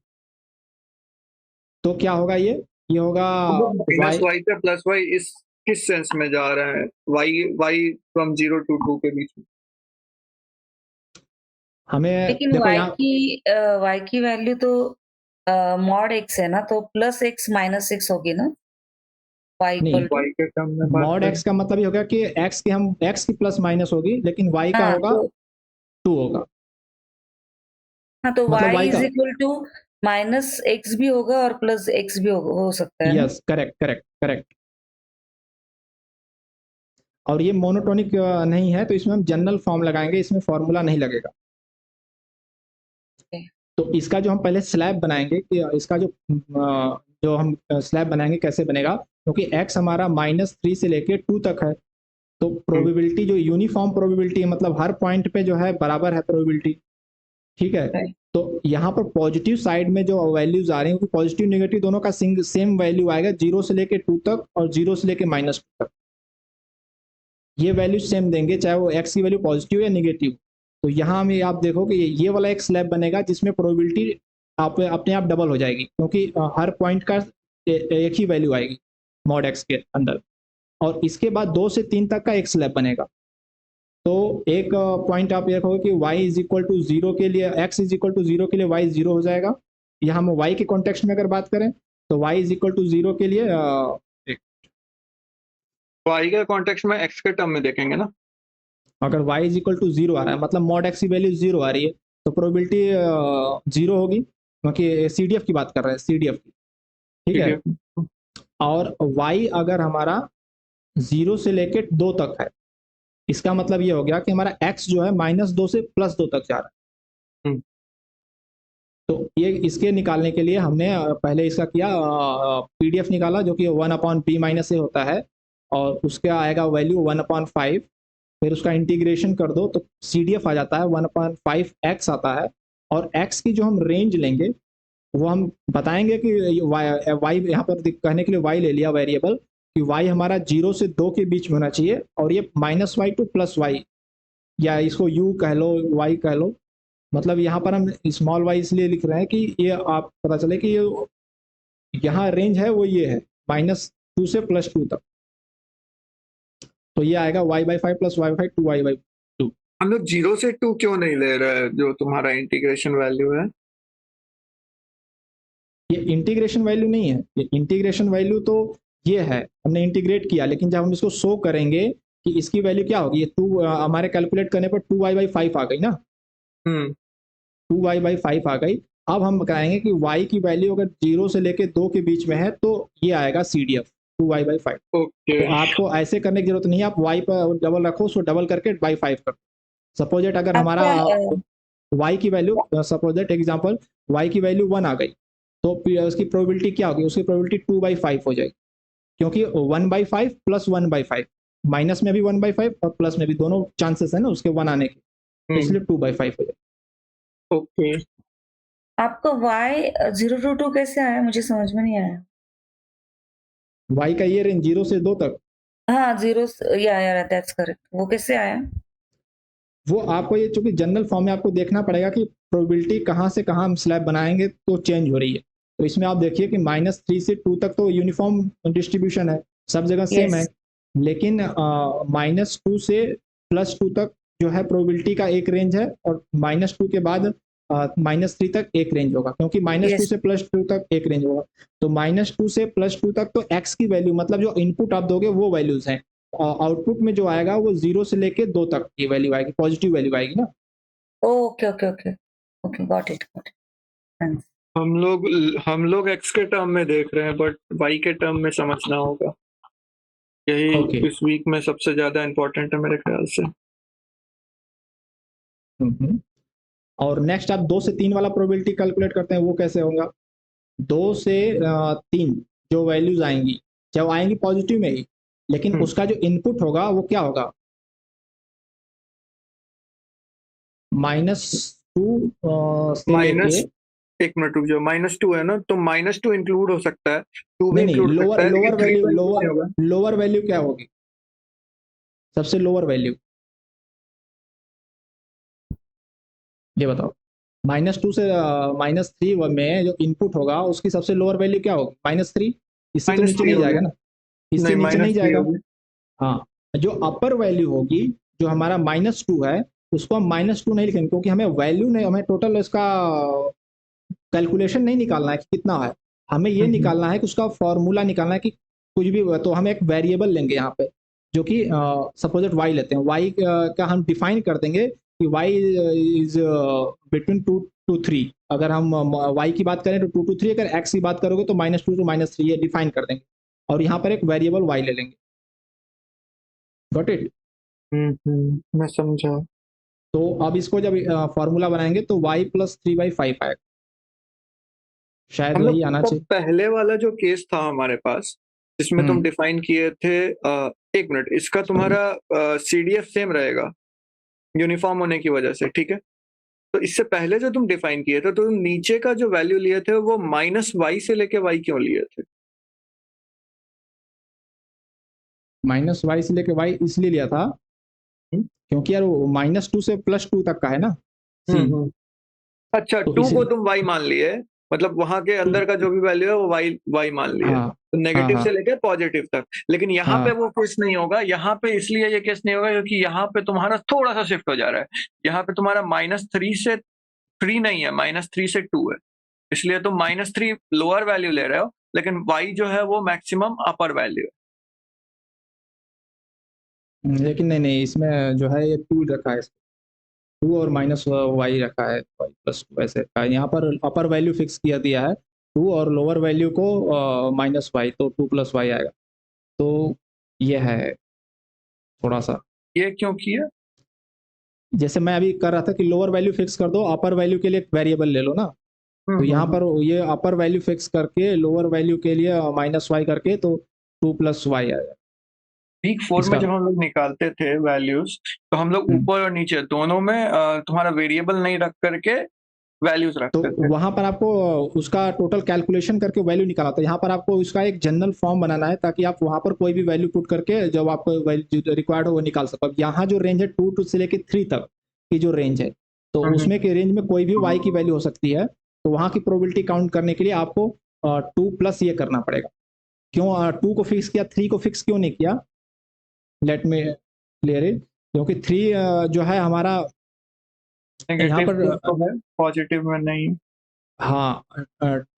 तो क्या होगा ये होगा माइनस y, वाई से प्लस वाई इस किस सेंस में जा रहा है? वाई वाई फ्रॉम 0 to 2 के बीच में। हमें लेकिन देखो यहाँ, y की वैल्यू तो मॉड x है ना, तो +x -x होगी ना, y नहीं, इक्वल टू। वाई के टर्म में बात मॉड करें। x का मतलब ये होगा कि x की प्लस माइनस होगी, लेकिन y का हाँ होगा तो 2 होगा, y मतलब y इज का, इक्वल टू -x भी होगा और +x भी हो सकता है ना। Yes, correct correct correct. और ये मोनोटोनिक नहीं है, तो इसमें हम जनरल फॉर्म लगाएंगे, इसमें फॉर्मूला नहीं लगेगा। Okay. तो इसका जो हम पहले स्लैब बनाएंगे कि इसका जो हम स्लैब बनाएंगे कैसे बनेगा, क्योंकि x हमारा -3 से लेके 2 तक है, तो प्रोबेबिलिटी जो यूनिफॉर्म प्रोबेबिलिटी है, मतलब हर पॉइंट पे जो है बराबर है प्रोबेबिलिटी, ठीक है। Right. तो यहाँ पर पॉजिटिव साइड में जो वैल्यूज आ रही हैं, पॉजिटिव नेगेटिव दोनों का सेम वैल्यू आएगा, 0 से लेके 2 तक और 0 से लेके -2 तक, ये वैल्यू सेम देंगे, चाहे वो x की वैल्यू पॉजिटिव या नेगेटिव। तो यहाँ में आप देखो कि ये वाला एक स्लैब बनेगा जिसमें प्रोबेबिलिटी आप अपने आप डबल हो जाएगी, क्योंकि हर पॉइंट का एक ही वैल्यू आएगी मॉड x के अंदर। और इसके बाद 2 से 3 तक का एक स्लैब बनेगा। तो एक पॉइंट आप ये रखोगे कि y इज इक्वल टू 0 के लिए, x इज इक्वल टू 0 के लिए y 0 हो जाएगा। यहाँ हम y के कॉन्टेक्स्ट में अगर बात करें तो y इज इक्वल टू 0 के लिए वाई के कॉन्टेक्स्ट में एक्स के टर्म में देखेंगे ना। अगर y इज इक्वल टू 0 आ रहा है, मतलब मॉड x की वैल्यू 0 आ रही है, तो प्रोबेबिलिटी 0 होगी, क्योंकि सीडीएफ की बात कर रहे हैं, सीडीएफ की, ठीक ठीक है। है। और y अगर हमारा 0 से लेके 2 तक है, इसका मतलब ये हो गया कि हमारा x जो है -2 से +2 तक जा रहा है। हम्म। तो ये इसके निकालने के लिए हमने पहले इसका किया, पीडीएफ निकाला जो कि 1/b-a होता है, और उसका आएगा वैल्यू 1/5। फिर उसका इंटीग्रेशन कर दो तो सीडीएफ आ जाता है, 1/5x आता है। और x की जो हम रेंज लेंगे वो हम बताएंगे कि y यहाँ पर कहने के लिए y ले लिया वेरिएबल, कि y हमारा 0 से 2 के बीच में होना चाहिए, और ये -y टू +y, या इसको u कह लो, y कह लो। मतलब यहाँ पर हम स्मॉल y इसलिए लिख रहे हैं कि ये आप पता चले कि ये यहाँ रेंज है वो ये है -2 से +2 तक। तो ये आएगा y/5 + y/5 2y/2। हम लोग 0 से 2 क्यों नहीं ले रहे, जो तुम्हारा इंटीग्रेशन वैल्यू है? ये इंटीग्रेशन वैल्यू नहीं है, ये इंटीग्रेशन वैल्यू तो ये है, हमने इंटीग्रेट किया, लेकिन जब हम इसको शो करेंगे कि इसकी वैल्यू क्या होगी, ये 2 हमारे कैलकुलेट करने पर 2y/5 आ गई ना, हम्म। 2y/5 आ गई। अब हम कहेंगे कि y की वैल्यू अगर 0 से लेके 2 के बीच में है तो ये आएगा CDF 2y/5। ओके। तो आपको ऐसे करने की जरूरत नहीं है, आप y पर डबल रखो, उसको डबल करके बाई 5 कर दो। सपोज इट अगर हमारा आपका y की value, suppose that example y की वैल्यू 1 आ गई, तो उसकी प्रोबेबिलिटी क्या होगी, उसकी प्रोबेबिलिटी 2/5 हो जाएगी, क्योंकि 1/5 प्लस 1/5, माइनस में भी 1/5 और प्लस में भी, दोनों चांसेस है ना उसके 1 आने के, तो इसलिए 2/5 हो जाएगी। ओके। आपको y 0 to 2 कैसे आया? मुझे समझ में नहीं आया। y का ये रेंज 0 से 2 तक, हाँ, 0 या दैट्स करेक्ट। वो कैसे आया? वो आपको ये चूंकि जनरल फॉर्म में आपको देखना पड़ेगा कि प्रोबेबिलिटी कहाँ से कहाँ हम स्लैब बनाएंगे तो चेंज हो रही है। तो इसमें आप देखिए कि -3 से 2 तक तो यूनिफॉर्म डिस्ट्रीब्यूशन है, सब जगह सेम है, यस। लेकिन -2 से +2 तक जो है प्रोबेबिलिटी का एक रेंज है, और -2 के बाद -3 तक एक रेंज होगा, क्योंकि -2 यस। से +2 तक एक रेंज होगा। तो -2 से +2 तक तो x की वैल्यू, मतलब जो इनपुट आप दोगे वो वैल्यूज हैं, आउटपुट में जो आएगा वो 0 से लेके 2 तक की वैल्यू आएगी, पॉजिटिव वैल्यू आएगी ना। Okay, okay, okay. Okay, got it, thanks. हम लोग x के टर्म में देख रहे हैं, बट y के टर्म में समझना होगा। यही ओके। इस वीक में सबसे ज्यादा इम्पोर्टेंट है मेरे ख्याल से। और नेक्स्ट आप 2 से 3 वाला प्रोबेबिलिटी कैलकुलेट करते हैं, वो कैसे होगा? 2 से 3 जो वैल्यूज आएंगी, चाहे वो आएंगी पॉजिटिव में ही, लेकिन उसका जो इनपुट होगा वो क्या होगा? -2 से लेके, माइनस, एक मिनट रुक जाओ, -2 है ना, तो -2 इंक्लूड हो सकता है, 2 भी नहीं नहीं, इंक्लूड हो सकता लोअर है, लोअर लेकिन 3 वैल्यू, तो इंक्लूड नहीं होगा। लोअर वैल्यू क्या होगी, सबसे लोअर वैल्यू ये बताओ। -2 से -3 में जो इनपुट होगा उसकी सबसे लोअर वैल्यू क्या होगी? -3, इससे तो नीचे -3 नहीं होगी। जाएगा ना, इससे नहीं, नीचे नहीं -3 जाएगा। होगी। हाँ, जो अपर वैल्यू होगी, जो हमारा -2 है, उसको हम -2 नहीं लिखेंगे, क्योंकि हमें वैल्यू नहीं, हमें टोटल इसका कैलकुलेशन नहीं निकालना है कि कितना है, हमें ये निकालना है कि उसका फॉर्मूला निकालना है कि कुछ भी, तो हम एक वेरिएबल लेंगे यहाँ पे, जो कि सपोज वाई लेते हैं, वाई का हम डिफाइन कर देंगे कि वाई इज बिटवीन 2 to 3। अगर हम वाई की बात करें तो 2 to 3, अगर एक्स की बात करोगे तो -2 to -3, ये डिफाइन कर देंगे, और यहाँ पर एक वेरिएबल वाई ले लेंगे। Got it? मैं समझा। तो अब इसको जब फॉर्मूला बनाएंगे तो y + 3/5 आएगा, शायद हम लोग वही आना का चाहिए। पहले वाला जो केस था हमारे पास, जिसमें तुम डिफाइन किए थे, एक मिनट, इसका तुम्हारा CDF सेम रहेगा यूनिफॉर्म होने की वजह से, ठीक है? तो इससे पहले जो तुम डिफाइन किए थे, तो तुम नीचे का जो वैल्यू लिए थे वो -y से लेके y क्यों लिए थे? -y से लेके y इसलिए लिया था हुँ, क्योंकि यार वो -2 से +2 तक का है ना हुँ, सीन, हुँ। अच्छा, तो 2 को इसलिए। तुम y मान लिए, मतलब वहाँ के अंदर का जो भी वैल्यू है वो y मान लिए। हाँ तो हाँ नेगेटिव हाँ से लेके पॉजिटिव तक। लेकिन यहाँ पे हाँ। वो केस नहीं होगा, यहाँ पे इसलिए ये केस नहीं होगा क्योंकि यहाँ पे तुम्हारा थोड़ा-सा शिफ्ट हो जा रहा है। यहाँ पे तुम्हारा -3 से 3 नहीं है, -3 से 2 है। इसलिए तुम -3 लोअर वैल्यू ले रहे हो, लेकिन y जो है वो मैक्सिमम अपर वैल्यू है। लेकिन नहीं नहीं, इसमें जो है ये 2 रखा है, 2 और -y रखा है, y +2 ऐसे रखा है। यहाँ पर अपर वैल्यू फिक्स किया दिया है 2, और लोअर वैल्यू को -y, तो 2 + y आएगा। तो ये है थोड़ा सा, ये क्यों किया? जैसे मैं अभी कर रहा था कि लोअर वैल्यू फिक्स कर दो, अपर वैल्यू के लिए एक वेरिएबल ले लो ना, हुँ, तो हुँ, यहाँ हुँ। पर ये अपर वैल्यू फिक्स करके लोअर वैल्यू के लिए -y करके, तो 2 + y आएगा वीक 4 में इसका। जब हम लोग निकालते थे वैल्यूज़, तो हम लोग हम्म। ऊपर और नीचे दोनों में तुम्हारा वेरिएबल नहीं रख करके वैल्यूज़ तो रखते थे। वहां पर आपको उसका टोटल कैलकुलेशन करके वैल्यू निकाला था, यहाँ पर आपको उसका एक जनरल फॉर्म बनाना है, ताकि आप वहां पर कोई भी वैल्यू पुट करके जब आपको वैल्यू रिक्वायर्ड हो वो निकाल सको। अब यहाँ जो रेंज है 2 से लेके 3 तक की जो रेंज है, तो हुँ, हुँ। उसमें के रेंज में कोई भी y की वैल्यू हो सकती है, तो वहां की प्रोबेबिलिटी काउंट करने के लिए आपको 2 + ये करना पड़ेगा। क्यों 2 को फिक्स किया, 3 को फिक्स क्यों नहीं किया? लेट मी क्लियर इट, क्योंकि 3 जो है हमारा यहाँ नेगेटिव पर में तो है, पॉजिटिव में नहीं। हाँ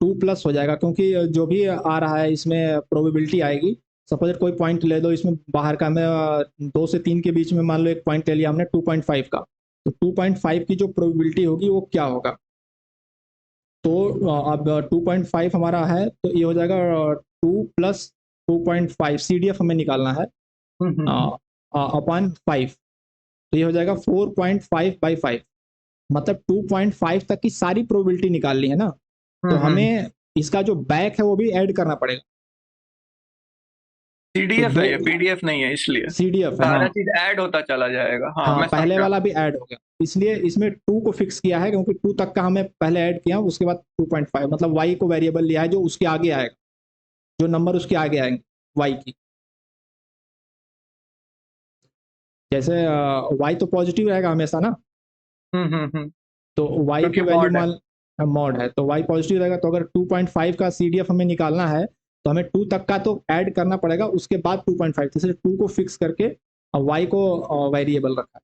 2+ हो जाएगा, क्योंकि जो भी आ रहा है इसमें प्रोबेबिलिटी आएगी। सपोज कोई पॉइंट ले दो इसमें बाहर का, मैं 2 से 3 के बीच में मान लो एक पॉइंट ले लिया हमने 2.5 का, तो 2.5 की जो प्रोबेबिलिटी होगी वो क्या होगा? तो अब 2.5 हमारा है, तो ये हो जाएगा 2 + 2.5, CDF हमें निकालना है हुँ, हुँ, हुँ। अपॉन 5, तो ये हो जाएगा 4.5/5। मतलब 2.5 तक की सारी प्रोबेबिलिटी निकालनी है ना, तो हमें इसका जो बैक है वो भी ऐड करना पड़ेगा। तो सीडीएफ है, ये दो पीडीएफ नहीं है, इसलिए सीडीएफ है, सारा हाँ चीज ऐड होता चला जाएगा। हाँ, हाँ, मैं पहले समझा। वाला भी ऐड हो गया, इसलिए इसमें 2 को फिक्स किया है, क्योंकि 2 तक का हमें पहले ऐड किया, उसके बाद 2.5, मतलब y को वेरिएबल लिया है जो उसके आगे आएगा, जो नंबर उसके आगे आएंगे y की। जैसे y तो पॉजिटिव रहेगा हमेशा ना, तो y क्योंकि की वैल्यू मॉड है। मान मॉड है तो y पॉजिटिव रहेगा, तो अगर 2.5 का सीडीएफ हमें निकालना है तो हमें 2 तक का तो ऐड करना पड़ेगा, उसके बाद 2.5, जैसे 2 को फिक्स करके y को वेरिएबल रखा है,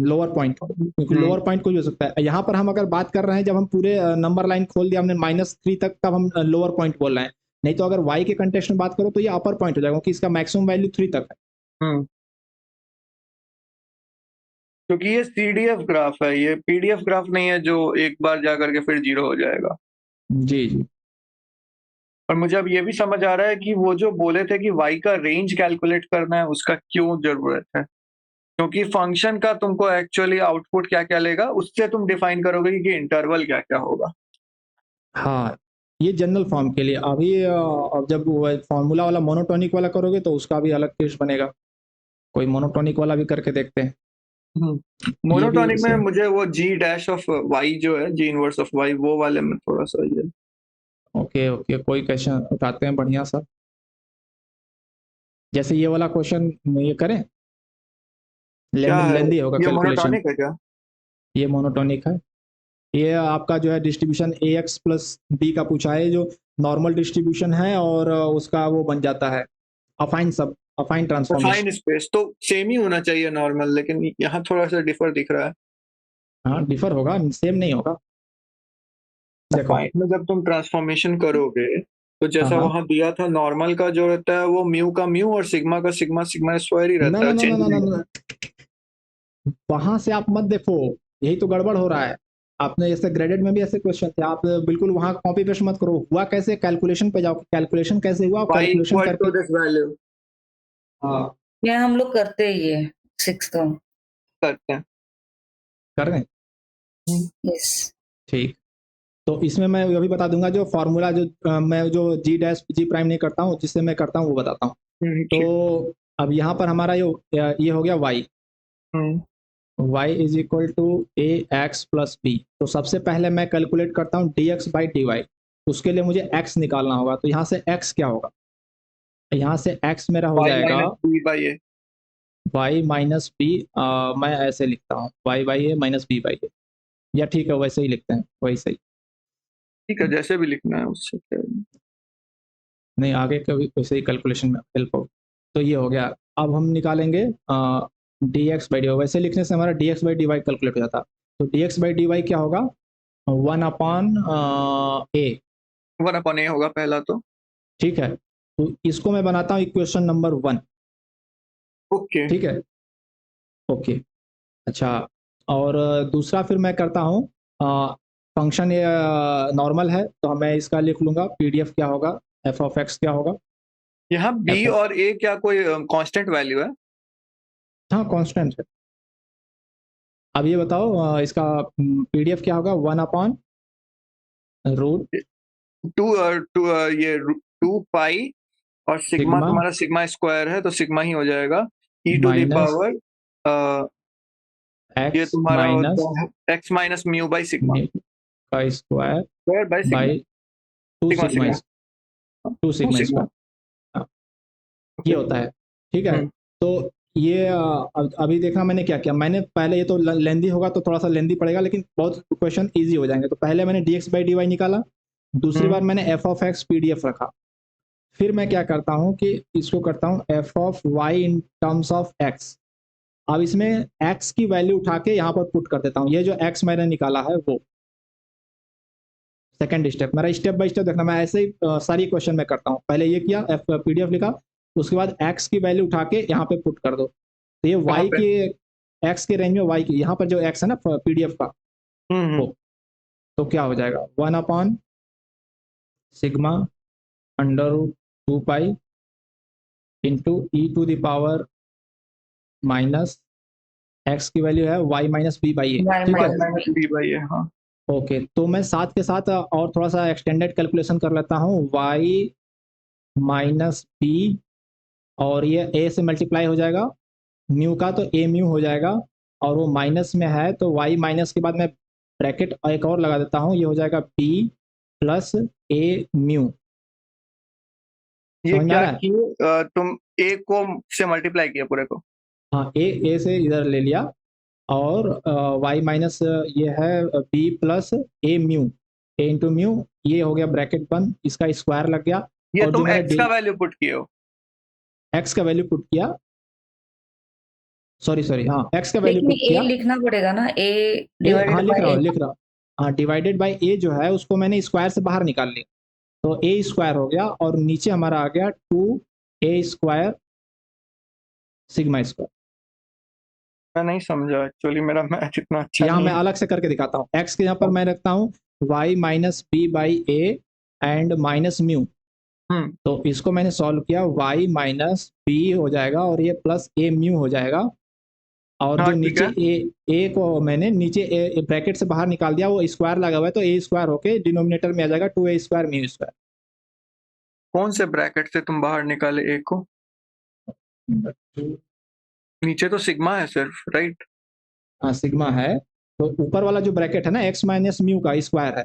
लोअर पॉइंट, क्योंकि लोअर पॉइंट कुछ हो सकता है। यहाँ पर हम अगर बात कर रहे हैं, जब हम पूरे नंबर लाइन खोल दिया हमने -3 तक, तब हम लोअर पॉइंट बोल रहे हैं, नहीं तो अगर y के कंटेक्स्ट में बात करो तो ये अपर पॉइंट हो जाएगा, क्योंकि इसका मैक्सिमम वैल्यू 3 तक है। क्योंकि ये सीडीएफ ग्राफ है, ये पीडीएफ ग्राफ नहीं है जो एक बार जा करके फिर जीरो हो जाएगा। जी जी और मुझे अब ये भी समझ आ रहा है कि वो जो बोले थे कि y का रेंज कैलकुलेट करना है, उसका क्यों जरूरत है। क्योंकि फंक्शन का तुमको एक्चुअली आउटपुट क्या क्या लेगा, उससे तुम डिफाइन करोगे कि इंटरवल क्या क्या होगा। हाँ, ये जनरल फॉर्म के लिए। अभी अब जब फॉर्मूला वाला मोनोटोनिक वाला करोगे तो उसका भी अलग केस बनेगा, कोई मोनोटोनिक वाला भी करके देखते हैं। ये भी मोनोटॉनिक में सेम। मुझे वो जी डैश ऑफ वाई जो है, जी इनवर्स ऑफ वाई, वो वाले में थोड़ा सा ये। ओके ओके, कोई क्वेश्चन उठाते हैं बढ़िया सा, जैसे ये वाला क्वेश्चन ये करें, क्या है, लेंदी होगा ये कैलकुलेशन। मोनोटॉनिक है क्या? ये मोनोटोनिक है, ये आपका जो है डिस्ट्रीब्यूशन ए एक्स प्लस बी का पूछा है, जो नॉर्मल डिस्ट्रीब्यूशन है, और उसका वो बन जाता है अफाइन सब, अफाइन ट्रांसफॉर्मेशन। फाइन स्पेस तो सेम ही होना चाहिए नॉर्मल, लेकिन यहाँ थोड़ा सा डिफर दिख रहा है। हाँ डिफर होगा, सेम नहीं होगा। देखो, फाइन में जब तुम ट्रांसफॉर्मेशन करोगे तो हाँ जैसा हाँ, वहां दिया था, नॉर्मल का जो रहता है वो म्यू का म्यू और सिग्मा का सिग्मा, सिग्मा स्क्वायर ही ना रहता ना है, ना ना चेंज ना ना नहीं ना, वहां से आप मत देखो, यही तो गड़बड़ हो रहा है। आपने जैसे ग्रेडेड में भी ऐसे क्वेश्चन थे, आप बिल्कुल वहां कॉपी पेस्ट मत करो, हुआ कैसे, कैलकुलेशन पे जाओ, कैलकुलेशन कैसे हुआ, वाई कैलकुलेशन इक्वल टू करके। दिस वैल्यू हाँ, ये हम लोग करते ही है 6th में। करते हैं। कर रहे हैं, यस। ठीक। तो इसमें मैं ये भी बता दूंगा, जो फॉर्मूला जो मैं जो जी डैश जी प्राइम नहीं करता हूँ, जिससे मैं करता हूँ वो बताता हूँ। ठीक। तो अब यहाँ पर हमारा ये हो गया y, हम्म, y is equal to a x plus b. तो सबसे पहले मैं कैलकुलेट करता हूँ d x by d y, उसके लिए मुझे x निकालना होगा, तो यहाँ से x क्या होगा, यहाँ से x मेरा हो वाई जाएगा minus B by A. y minus B, मैं ऐसे लिखता हूँ y by A minus B by A, या ठीक है वैसे ही लिखते हैं, वही सही। ठीक है, जैसे भी लिखना है उससे क्या है। नहीं, आगे कभी वैसे ही कैलकुलेशन में हेल्प हो। तो ये हो गया। अब हम निकालेंगे d x by d y, वैसे लिखने से हमारा d x by d y calculate हो जाता। तो d x by d y क्या होगा, 1 अपॉन ए, 1/a होगा पहला तो। ठीक है। तो इसको मैं बनाता हूँ इक्वेशन नंबर 1, ओके। ठीक है, ओके। अच्छा, और दूसरा फिर मैं करता हूँ, फंक्शन ये नॉर्मल है तो मैं इसका लिख लूंगा पीडीएफ क्या होगा, एफ ऑफ एक्स क्या होगा, यहाँ बी एफ, और ए क्या कोई कांस्टेंट वैल्यू है? हाँ कांस्टेंट है। अब ये बताओ, इसका पीडीएफ क्या होगा, 1 अपॉन रूट टू टू ये 2 पाई, और सिग्मा सिग्मा तुम्हारा सिग्मा स्क्वायर है तो सिग्मा ही हो जाएगा। E to the minus power ये एक्स तुम्हारा माइनस होता है X minus mu by sigma का square square by sigma. By 2 sigma sigma, sigma 2 two sigma sigma. Square, ये ओके। होता है, ठीक है। हम्म तो ये अभी देखना मैंने क्या किया, मैंने पहले, ये तो लेंदी होगा तो थोड़ा सा लेंदी पड़ेगा, लेकिन बहुत क्वेश्चन इजी हो जाएंगे। तो पहले मैंने d x by d y निकाला, दूसरी हम्म बार मैंने एफ ऑफ एक्स पीडीएफ रखा, फिर मैं क्या करता हूँ कि इसको करता हूँ f of y in terms of x. अब इसमें x की वैल्यू उठा के यहाँ पर पुट कर देता हूँ, ये जो x मैंने निकाला है वो सेकंड स्टेप। मेरा स्टेप बाय स्टेप देखना, मैं ऐसे ही सारी क्वेश्चन में करता हूँ। पहले ये किया, पीडीएफ लिखा, उसके बाद x की वैल्यू उठा के यहाँ पे पुट कर दो, तो ये कहाँ y पे? के x के रेंज में y की, यहाँ पर जो x है ना पीडीएफ का, हम्म। वो, तो क्या हो जाएगा, 1 upon sigma under root 2 pi into E to the power minus x की वैल्यू है y minus B by A, y ठीक है। y minus B by a, हाँ ओके, तो मैं साथ के साथ और थोड़ा सा एक्सटेंडेड कैलकुलेशन कर लेता हूँ, y माइनस बी, और ये a से मल्टीप्लाई हो जाएगा म्यू का, तो a म्यू हो जाएगा, और वो माइनस में है तो y माइनस के बाद मैं ब्रैकेट एक और लगा देता हूँ, ये हो जाएगा b प्लस a म्यू। ये समझ में आ क्या रहा है? किए तुम ए को से मल्टीप्लाई किया पूरे को? हाँ, a से इधर ले लिया, और y माइनस ये है b plus a mu, a into mu, ये हो गया ब्रैकेट बंद, इसका स्क्वायर लग गया, ये और जो तुम मेरा एक्स का वैल्यू पुट किए हो? x का वैल्यू पुट किया, सॉरी सॉरी, हाँ x का वैल्यू लेकिन पुट a किया, लिखना पड़ेगा ना, a हाँ डिवाइडेड लिख रहा बाय हूँ लिख रहा हूँ, हाँ डिवाइडेड बाय a जो है उसको मैंने स्क्वायर से बाहर निकाल लिया, तो a स्क्वायर हो गया, और नीचे हमारा आ गया 2a स्क्वायर सिग्मा स्क्वायर। मैं नहीं समझा एक्चुअली, मेरा मैथ इतना अच्छा यहाँ नहीं मैं है। अलग से करके दिखाता हूँ, x के यहाँ पर मैं रखता हूँ y minus B by a and minus mu, तो इसको मैंने सॉल्व किया, y माइनस बी हो जाएगा और ये प्लस a म्यू हो जाएगा, और हाँ जो ठीक नीचे है। a को मैंने नीचे a ब्रैकेट से बाहर निकाल दिया, वो स्क्वायर लगा हुआ है, तो a स्क्वायर होके डिनोमिनेटर में आ जाएगा 2a स्क्वायर म्यू स्क्वायर। कौन से ब्रैकेट से तुम बाहर निकाले ए को? नीचे तो सिग्मा है सिर्फ, राइट? हाँ सिग्मा है, तो ऊपर वाला जो ब्रैकेट है ना x माइनस म्यू का स्क्वायर है,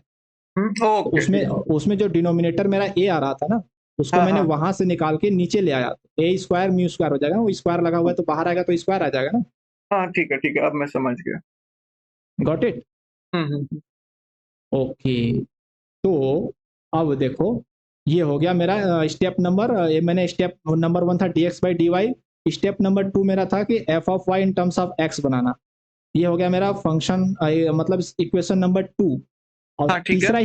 तो ओके उसमें ठीक है। उसमें जो डिनोमिनेटर मेरा a आ रहा था ना, उसको हाँ मैंने हाँ वहां से निकाल के नीचे ले आया, तो a स्क्वायर म्यू स्क्वायर हो जाएगा, वो स्क्वायर लगा हुआ है तो बाहर आएगा तो स्क्वायर आ जाएगा ना। हाँ ठीक है, अब मैं समझ गया। Got it? हम्म। ओके, तो अब देखो, ये हो गया मेरा स्टेप नंबर, ये मैंने स्टेप नंबर 1 था dx by d y, step number 2 मेरा था कि f of y in terms of x बनाना, ये हो गया मेरा फंक्शन, मतलब इक्वेशन नंबर 2। और हाँ ठीक है।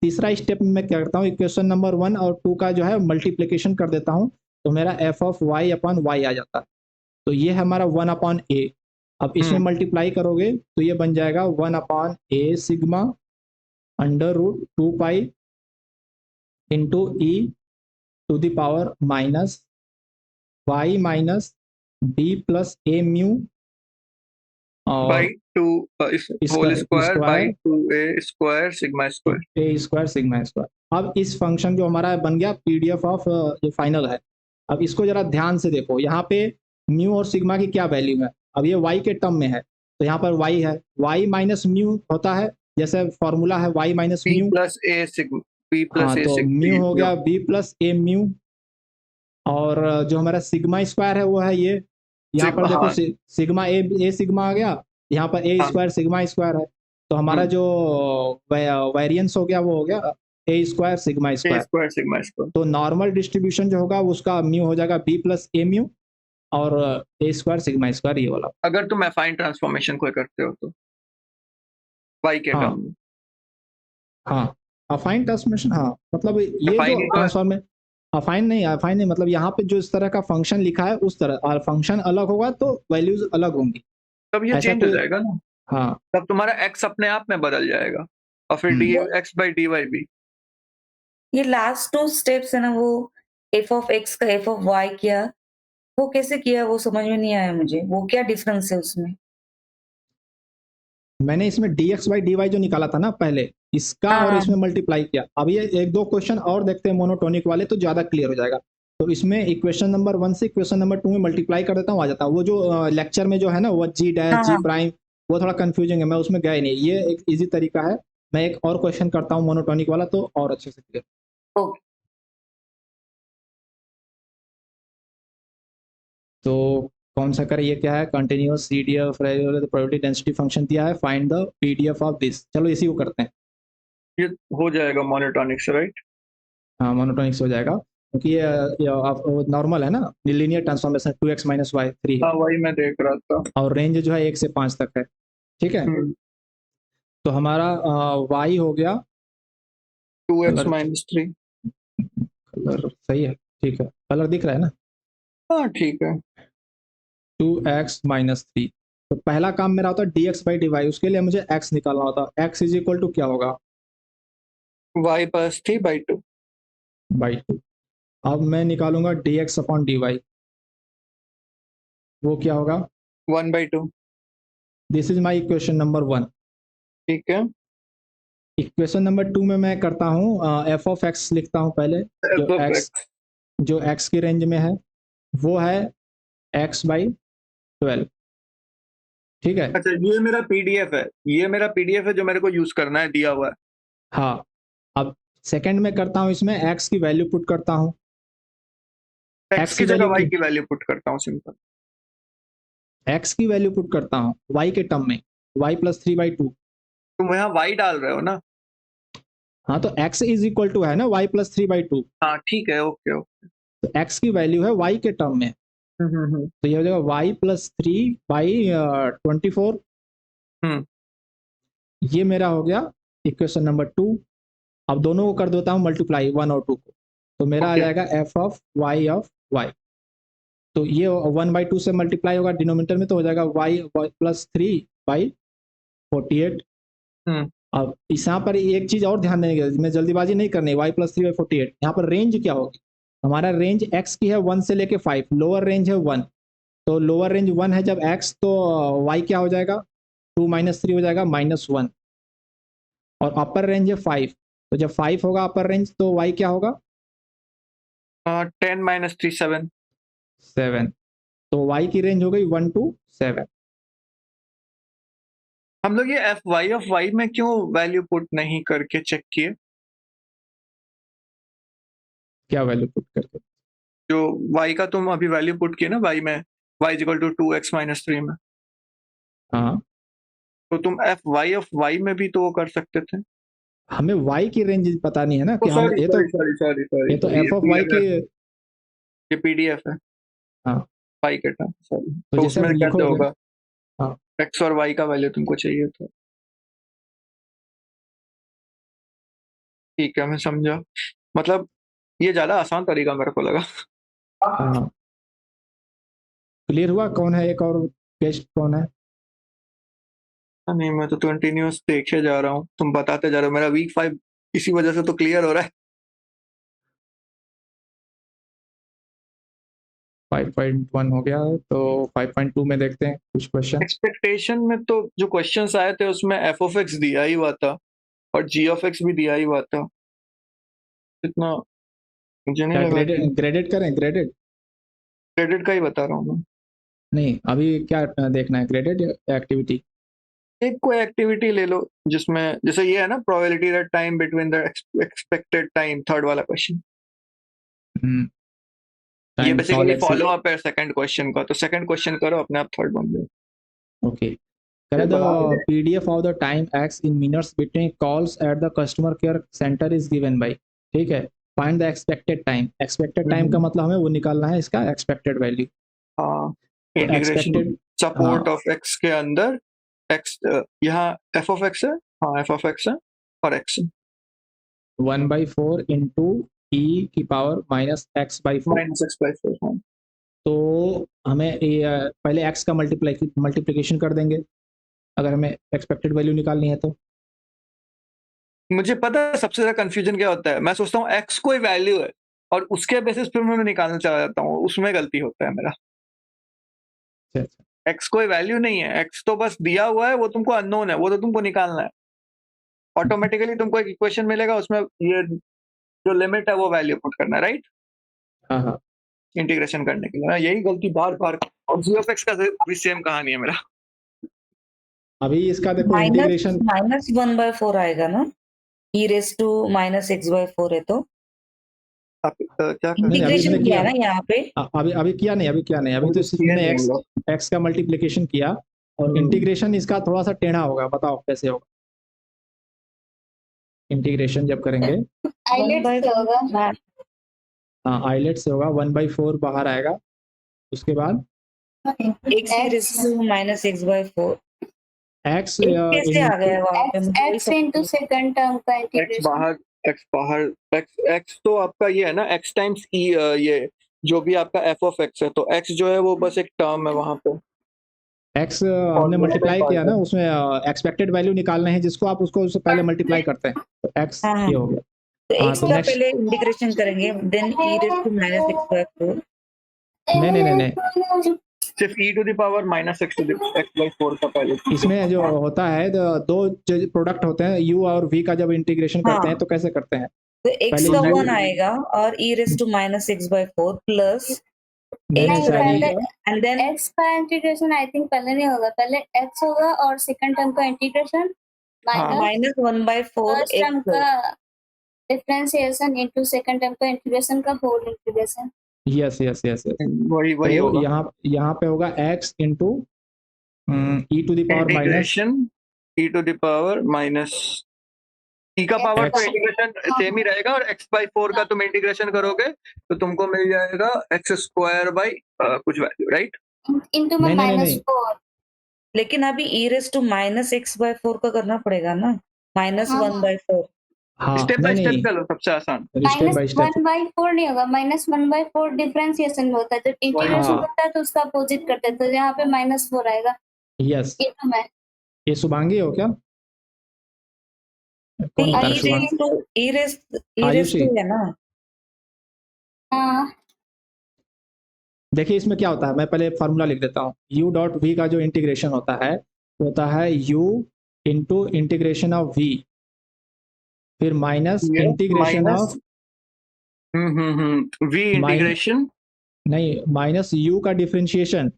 तीसरा स्टेप में मैं क्या करता हूँ, इक्वेशन नंबर 1 और 2 का जो है मल्टीप्लीकेशन कर देता हूँ, तो मेरा f of y upon y आ जाता है, तो ये है हमारा 1 अपॉन a। अब इसमें हम्म मल्टीप्लाई करोगे तो ये बन जाएगा 1 upon a sigma under root 2 pi into E to the power minus y minus b plus a mu, by और टू इसका whole square by square 2a square sigma square. A square sigma square. अब इस function जो हमारा बन गया PDF of जो final है, अब इसको जरा ध्यान से देखो, यहाँ पे म्यू और सिग्मा की क्या वैल्यू है, अब ये y के टर्म में है, तो यहाँ पर y है, y माइनस म्यू होता है, जैसे फॉर्मूला है y minus B mu, plus A sigma, B plus हाँ ए तो म्यू हो सिग्मा। गया b प्लस ए म्यू, और जो हमारा सिग्मा स्क्वायर है वो है ये, यहाँ पर देखो हाँ सिग्मा ए सिग्मा आ गया, यहाँ पर ए हाँ। स्क्वायर सिग्मा स्क्वायर है, तो हमारा जो वेरिएंस हो गया वो हो गया ए स्क्वायर सिग्मा ए स्क्वायर। Square sigma square. तो नॉर्मल डिस्ट्रीब्यूशन जो होगा उसका म्यू हो जाएगा बी प्लस ए म्यू, और ए स्क्वायर सिग्मा स्क्वायर ये वाला। अगर तुम एफाइन ट्रांसफॉर्मेशन कोई करते हो तो y के हाँ टर्म में। हाँ, अफाइन ट्रांसफॉर्मेशन, हाँ मतलब ये जो एफाइन ही तो है। ट्रांसफॉर्मे अफाइन नहीं, मतलब यहाँ पे जो इस तरह का फंक्शन लिखा है उस तरह, और फंक्शन अलग होगा तो वैल्यूज अलग होंगी, तब ये ऐसा चेंज हो कोई, जाएगा ना, हाँ। तब तुम्हारा x अपने आप में बदल जाएगा, और फिर d x by d y भी। ये लास्ट 2 स्टेप्स है ना, वो f ऑफ x का f ऑफ y किया, वो कैसे किया वो समझ में नहीं आया मुझे, वो क्या डिफरेंस है उसमें? मैंने इसमें dx बाई डी वाई जो निकाला था ना पहले, इसका और हाँ, इसमें मल्टीप्लाई किया, अब ये एक दो क्वेश्चन और देखते हैं मोनोटोनिक वाले तो ज्यादा क्लियर हो जाएगा, तो इसमें इक्वेशन नंबर 1 से इक्वेशन नंबर 2 में मल्टीप्लाई कर देता हूँ, आ जाता है, वो जो लेक्चर में जो है ना वो जी डैश हाँ, जी हाँ, प्राइम, वो थोड़ा कंफ्यूजिंग है, मैं उसमें गया ही नहीं, ये एक इजी तरीका है, मैं एक और क्वेश्चन करता हूँ मोनोटोनिक वाला तो और अच्छे से क्लियर। ओके। तो कौन सा करें, ये क्या है, continuous CDF probability density function दिया है, find the PDF of this, चलो इसी को करते हैं। ये हो जाएगा मोनोटोनिक से, राइट? हाँ मोनोटोनिक्स हो जाएगा, क्योंकि ये नॉर्मल है ना, linear transformation 2x minus Y 3 है, हाँ वही मैं देख रहा था। और रेंज जो है 1 से 5 तक है, ठीक है। हम्म। तो हमारा y हो गया, 2x कलर माइनस 3। कलर सही है, ठीक है, कलर दिख रहा है ना, हाँ ठीक है। 2x माइनस 3, तो पहला काम मेरा होता है dx बाई डी वाई, उसके लिए मुझे x निकालना होता है, x इज इक्वल टू क्या होगा, y प्लस 3 बाई 2। बाई 2। अब मैं निकालूंगा dx अपॉन डी वाई, वो क्या होगा, 1 by 2। This is my equation number 1। ठीक है, इक्वेशन नंबर 2 में मैं करता हूँ एफ ऑफ एक्स लिखता हूँ पहले। F of x. जो एक्स की रेंज में है वो है एक्स बाई 12। ठीक है। अच्छा, ये मेरा पीडीएफ है, ये मेरा पीडीएफ है जो मेरे को यूज करना है, दिया हुआ है। हाँ, अब सेकंड में करता हूँ, इसमें एक्स की वैल्यू पुट करता हूँ। एक्स की जगह वाई की वैल्यू पुट करता हूँ, सिंपल। एक्स की वैल्यू पुट करता हूँ वाई के टर्म में, वाई प्लस 3/2। तुम यहाँ वाई डाल रहे हो ना? हाँ, तो एक्स इज इक्वल टू है ना वाई प्लस 3/2। हाँ ठीक है, ओके ओके। तो एक्स की वैल्यू है वाई के टर्म में, तो ये हो जाएगा वाई प्लस 3/24। ये मेरा हो गया इक्वेशन नंबर 2। अब दोनों को कर देता हूँ मल्टीप्लाई, 1 और 2 को, तो मेरा आ जाएगा एफ ऑफ वाई। तो ये 1/2 से मल्टीप्लाई होगा डिनोमिनेटर में, तो हो जाएगा वाई प्लस 3/48। अब इस यहाँ पर एक चीज और ध्यान देने की, मैं जल्दीबाजी नहीं करनी, वाई प्लस 3/48। यहाँ पर रेंज क्या होगी, हमारा रेंज एक्स की है 1 से लेके 5, लोअर रेंज है 1। तो लोअर रेंज 1 है जब एक्स, तो वाई क्या हो जाएगा, 2 - 3 हो जाएगा -1। और अपर रेंज है 5, तो जब 5 होगा अपर रेंज तो वाई क्या होगा, 10 - 3 7। 7। तो वाई की रेंज हो गई 1 to 7। हम लोग ये एफ वाई ऑफ वाई में क्यों वैल्यू पुट नहीं करके चेक किए? क्या वैल्यू पुट करके? जो वाई का तुम अभी वैल्यू पुट किए ना, वाई में वाई इक्वल टू 2x - 3 में, हाँ, तो तुम एफ वाई ऑफ वाई में भी तो वो कर सकते थे। हमें वाई की रेंज पता नहीं है ना कि हम, ये तो एफ ऑफ वाई की, ये पीडीएफ है। हाँ, वाई के टर्म, सॉरी। तो तो जैसे उसमें आप कैसे लिखोगे, होगा? हाँ, एक्स और वाई का वैल्यू तुमको चाहिए था। ठीक है, मैं समझा। मतलब ये ज्यादा आसान तरीका मेरे को लगा। हाँ, क्लियर हुआ कौन है एक और गेस्ट कौन है? नहीं, मैं तो कंटिन्यूअस देखे जा रहा हूँ, तुम बताते जा रहे हो। मेरा वीक 5 इसी वजह से तो क्लियर हो रहा है। 5.1 हो गया, तो 5.2 में देखते हैं कुछ क्वेश्चन। एक्सपेक्टेशन में तो जो क्वेश्चंस आए थे उसमें एफ ऑफ एक्स दिया ही हुआ था और जी ऑफ एक्स भी दिया ही हुआ था। इतना मुझे नहीं क्या लगा कि ग्रेडेड करें? ग्रेडेड क्रेडिट का ही बता रहा हूँ मैं। नहीं, अभी क्या देखना है, ग्रेडेड या एक्टिविटी? एक कोई एक्टिविटी ले लो जिसमें, जैसे ये है ना, probability that time between the expected time, third वाला क्वेश्चन। ये बेसिकली फॉलो अप है सेकंड क्वेश्चन का, तो सेकंड क्वेश्चन करो, अपने आप थर्ड बन जाए। ओके, करें the PDF of the time x in minutes between calls at the customer care centre is given by. ठीक है, find the expected time. Expected time का मतलब हमें वो निकालना है, इसका एक्सपेक्टेड वैल्यू। हाँ, इंटीग्रेशन सपोर्ट ऑफ एक्स के अंदर एक्स, यहाँ एफ ऑफ एक्स है, हाँ एफ ऑफ एक्स है और एक्स है 1/4 इंटू e की पावर -x/4। -x/4। तो हमें पहले x का मल्टीप्लिकेशन कर देंगे अगर हमें एक्सपेक्टेड वैल्यू निकालनी है तो। मुझे पता है सबसे ज्यादा कंफ्यूजन क्या होता है, मैं सोचता हूँ एक्स कोई वैल्यू है और उसके बेसिस पे मैं निकालना चाह जाता हूँ, उसमें गलती होता है मेरा। एक्स कोई वैल्यू नहीं है, एक्स तो बस दिया हुआ है, वो तुमको अननोन है, वो तो तुमको निकालना है। ऑटोमेटिकली तुमको एक इक्वेशन मिलेगा, उसमें ये जो लिमिट है वो वैल्यू पुट करना है, राइट? हाँ हाँ, इंटीग्रेशन करने के लिए यही गलती बार बार। और जी ऑफ एक्स का भी सेम कहानी है मेरा। अभी इसका देखो इंटीग्रेशन -1/4 आएगा ना, e रेज़ टू -x/4 है तो आप क्या इंटीग्रेशन किया ना यहाँ पे? अभी किया नहीं, अभी तो सिर्फ हमने एक्स का मल्टीप्लिकेशन किया और इंटीग्रेशन इसका थोड़ा सा टेढ़ा होगा, बताओ कैसे होगा इंटीग्रेशन जब करेंगे? हाँ, आइलेट से होगा, 1/4 बाहर आएगा, उसके बाद x raise to -x/4 x कैसे आ गया वहाँ पे? x into सेकंड टर्म का इंटीग्रेशन। एक्स तो आपका ये है ना, एक्स टाइम्स ई, ये जो भी आपका एफ ऑफ एक्स है, तो एक्स जो है वो बस एक टर्म है वहां पे। x हमने मल्टीप्लाई किया ना, उसमें एक्सपेक्टेड वैल्यू निकालना है जिसको आप उसको उससे पहले मल्टीप्लाई करते हैं, तो x ये हो गया। तो हाँ, x तो का next- पहले इंटीग्रेशन करेंगे, then e raise to -x/4। नहीं, सिर्फ e to the power minus x to the x/4 का पहले इसमें जो होता है दो जो प्रोडक्ट होते हैं u और v का जब इंटीग्रेशन करते हैं हाँ। तो कैसे करते हैं? तो x पहले का u 1 आएगा और e raised to minus x/4 plus नहीं नहीं, सर पहले एंड देन x का इंटीग्रेशन आई थिंक पहले नहीं होगा, पहले x होगा और सेकंड टर्म का इंटीग्रेशन हाँ। Minus minus 1/4 first term x का डिफरेंशिएशन इनटू सेकंड टर्म का इंटीग्रेशन का whole integration. Yes yes yes yes वही तो होगा यहाँ पे होगा x into e to the power minus integration e to the power minus e का पावर तो X. इंटीग्रेशन सेम ही रहेगा और x/4 का तुम इंटीग्रेशन करोगे तो तुमको मिल जाएगा x² बाई कुछ वैल्यू, राइट? इनटू में नहीं, नहीं, माइनस नहीं। 4। लेकिन अभी e raised to minus x/4 का करना पड़ेगा ना, माइनस हाँ। 1/4। हाँ स्टेप नहीं बाय स्टेप नहीं चलो, सबसे आसान। स्टेप बाय स्टेप 1/4 नहीं होगा, -1/4 डिफरेंशिएशन होता है, जब इंटीग्रेशन हाँ। होता है तो उसका अपोजिट करते हैं, तो यहाँ पे -4 आएगा यस इनटू में ये शुभांगी हो क्या? कौन बता रहा है Shubhangi? e raised Ayushi. to है ना। हाँ देखिए इसमें क्या होता है, मैं पहले फार्मूला लिख देता हूँ। u डॉट v का जो इंटीग्रेशन होता है वो होता है u into integration of v फिर minus integration of v integration नहीं माइनस u का डिफरेंशिएशन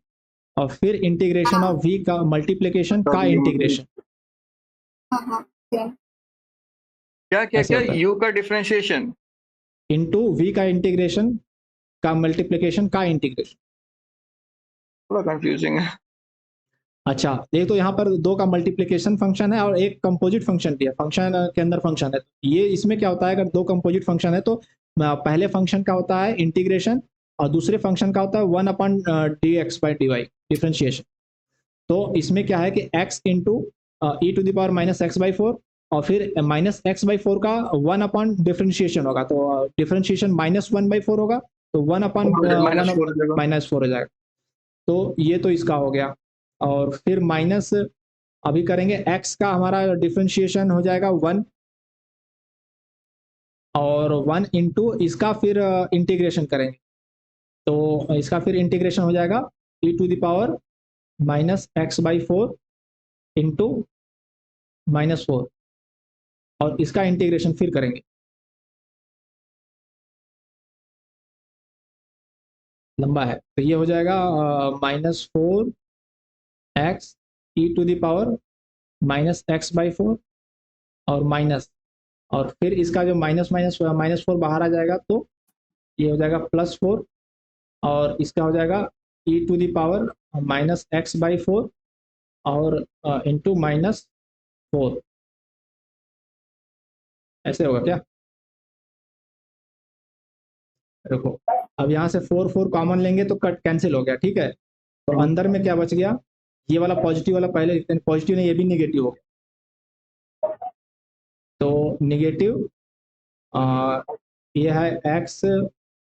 और फिर इंटीग्रेशन ऑफ v का मल्टीप्लिकेशन का इंटीग्रेशन। हाँ हाँ same। क्या क्या ऐसे क्या होता है। u का डिफरेंशिएशन इंटू v का इंटीग्रेशन का मल्टीप्लिकेशन का इंटीग्रेशन। थोड़ा कंफ्यूजिंग है। अच्छा एक तो यहाँ पर दो का मल्टीप्लिकेशन फंक्शन है और एक कंपोजिट फंक्शन भी है, फंक्शन के अंदर फंक्शन है। ये इसमें क्या होता है, अगर दो कंपोजिट फंक्शन है तो पहले फंक्शन का होता है इंटीग्रेशन और दूसरे फंक्शन का होता है 1/dx/dy डिफरेंशिएशन। तो इसमें क्या है कि x into E to the power minus x/4 और फिर माइनस x/4 का 1 डिफरेंशिएशन होगा, तो डिफरेंशिएशन -1/4 होगा तो 1/-4 हो जाएगा। तो ये तो इसका हो गया और फिर माइनस अभी करेंगे x का हमारा डिफरेंशिएशन हो जाएगा 1 और 1 इंटू इसका फिर इंटीग्रेशन करेंगे तो इसका फिर इंटीग्रेशन हो जाएगा e to the power minus x/4 into -4 और इसका इंटीग्रेशन फिर करेंगे। लंबा है तो ये हो जाएगा -4x e to the power minus x/4 और माइनस और फिर इसका जो -4 बाहर आ जाएगा तो ये हो जाएगा +4 और इसका हो जाएगा e to the power minus x/4 और इंटू -4 ऐसे होगा क्या? देखो अब यहाँ से 4 कॉमन लेंगे तो कट कैंसिल हो गया, ठीक है। तो अंदर में क्या बच गया, ये वाला पॉजिटिव वाला पहले लिखते हैं, पॉजिटिव नहीं ये भी निगेटिव हो गया। तो निगेटिव ये है x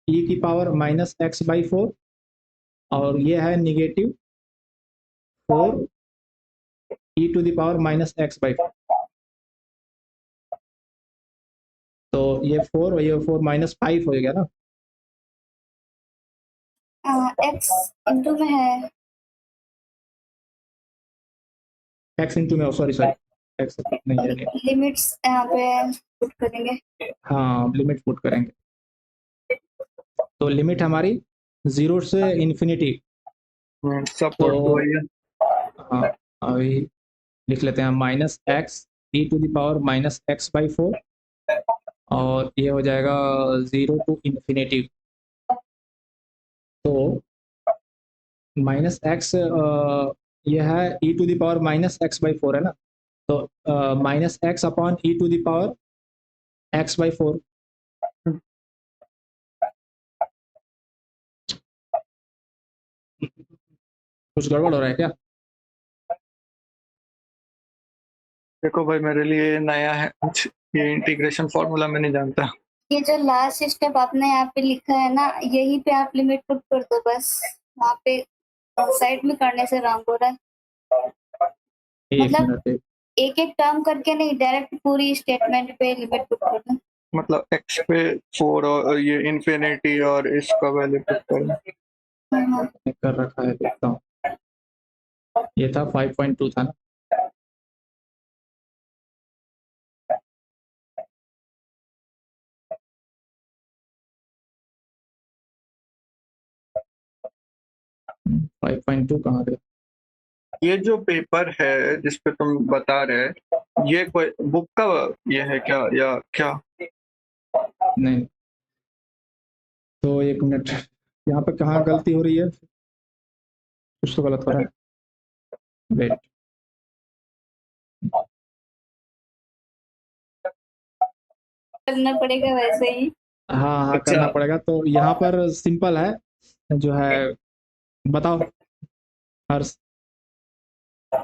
e की पावर माइनस x/4 और ये है negative 4 e to the power minus x/4। तो ये 4 और ये 4 -5 हो गया ना। x इनटू में है x इंटू में सॉरी x नहीं है, लिमिट्स यहाँ पे पुट करेंगे। हाँ लिमिट पुट करेंगे तो लिमिट हमारी 0 से इन्फिनिटी। सपोर्ट तो वही है। हाँ अभी लिख लेते हैं -x e to the power minus x/4 और ये हो जाएगा 0 टू इन्फिनिटी। तो -x ये है e to the power minus x/4 है ना, तो -x upon e to the power x/4। कुछ गड़बड़ हो रहा है क्या? देखो भाई मेरे लिए नया है कुछ, ये इंटीग्रेशन फॉर्मूला मैं नहीं जानता। ये जो लास्ट स्टेप आपने यहाँ पे लिखा है ना, यही पे आप लिमिट पुट कर दो बस, वहाँ पे साइड में करने से रॉन्ग हो रहा है। एक मतलब मिनट एक एक टर्म करके नहीं, डायरेक्ट पूरी स्टेटमेंट पे लिमिट पुट कर दो। मतलब x पे 4 और ये इन्फिनिटी और इसका वैल्यू पुट करना। हाँ, मैंने कर रखा है, देखता हूँ। ये था 5.2 था ना। हम्म, 5.2 कहाँ गया? ये जो पेपर है जिस पे तुम बता रहे, ये कोई बुक का ये है क्या या क्या? नहीं, तो एक मिनट, यहाँ पे कहाँ गलती हो रही है? कुछ तो गलत हो रहा है। वेट, करना पड़ेगा वैसे ही। हाँ हाँ अच्छा। करना पड़ेगा। तो यहाँ पर सिंपल है, जो है, बताओ हर्ष,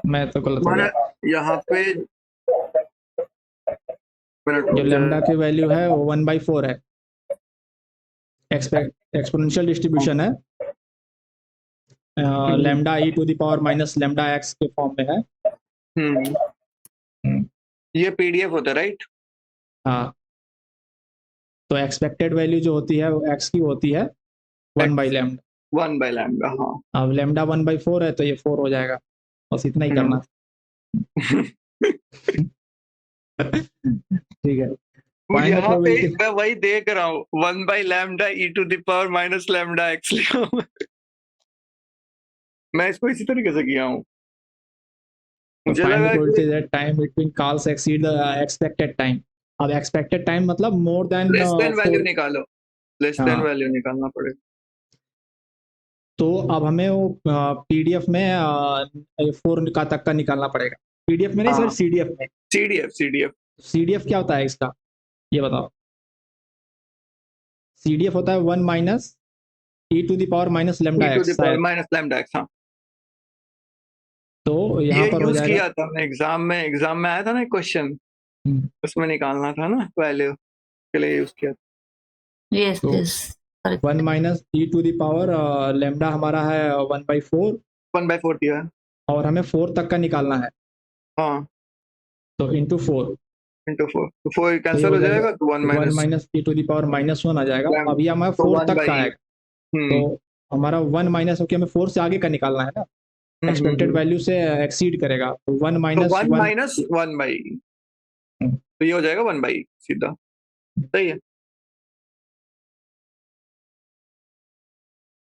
मैं तो गलत हो तुम्हारा गया। यहाँ पे मिनट जो रुक लेमडा जाए। की वैल्यू है वो 1/4 है। एक्सपोनेंशियल डिस्ट्रीब्यूशन है, lambda e to the power minus lambda x के फॉर्म में है। हम्म, हम्म, ये पीडीएफ होता है राइट? हाँ, तो एक्सपेक्टेड वैल्यू जो होती है वो एक्स की होती है 1/λ। 1/λ, हाँ। अब लेमडा 1/4 है तो ये 4 हो जाएगा। बस इतना ही करना था। ठीक है, फाइंड द यहाँ पे प्रोबेबिलिटी। मैं वही देख रहा हूँ, 1/λ E to the power minus lambda X लिखा हुआ है। मैं इसको इसी तरीके से किया हूँ। मुझे फाइंड द लगा कि probability that time between calls exceed the expected time. अब एक्सपेक्टेड टाइम मतलब more than less than value 4। निकालो, लेस देन हाँ, वैल्यू निकालना पड़ेगा। तो अब हमें वो पीडीएफ में 4 का तक का निकालना पड़ेगा। पीडीएफ में नहीं सर, हाँ, सीडीएफ में। सीडीएफ सीडीएफ क्या होता है इसका, ये बताओ। सीडीएफ होता है 1 minus e to the power minus e lambda to the x power शायद। माइनस लैम्डा एक्स, हाँ। तो यहाँ ये पर हो यूज जाएगा। किया था मैं एग्जाम में आया था ना क्वेश्चन, हम्म, उसमें निकालना था ना वैल्यू, के लिए यूज किया था। यस तो yes 1 minus e to the power lambda हमारा है 1/4, 1/4 दिया है, और हमें 4 तक का निकालना है, हाँ, तो इंटू 4। इंटू 4, तो 4 तो ये कैंसिल हो हो जाएगा जाएगा, तो 1 1 minus minus e to the power -1 आ जाएगा। लैम, अब ये हमारा तो 4 1 तक का बाई, है, तो हमारा 1 माइनस, क्योंकि हमें 4 से आगे का निकालना है ना, एक्सपेक्टेड हम्म। वैल्यू से एक्सीड करेगा, तो 1 तो माइनस 1 1। माइनस 1 बाई, तो ये हो जाएगा 1 बाई सीधा, सही है।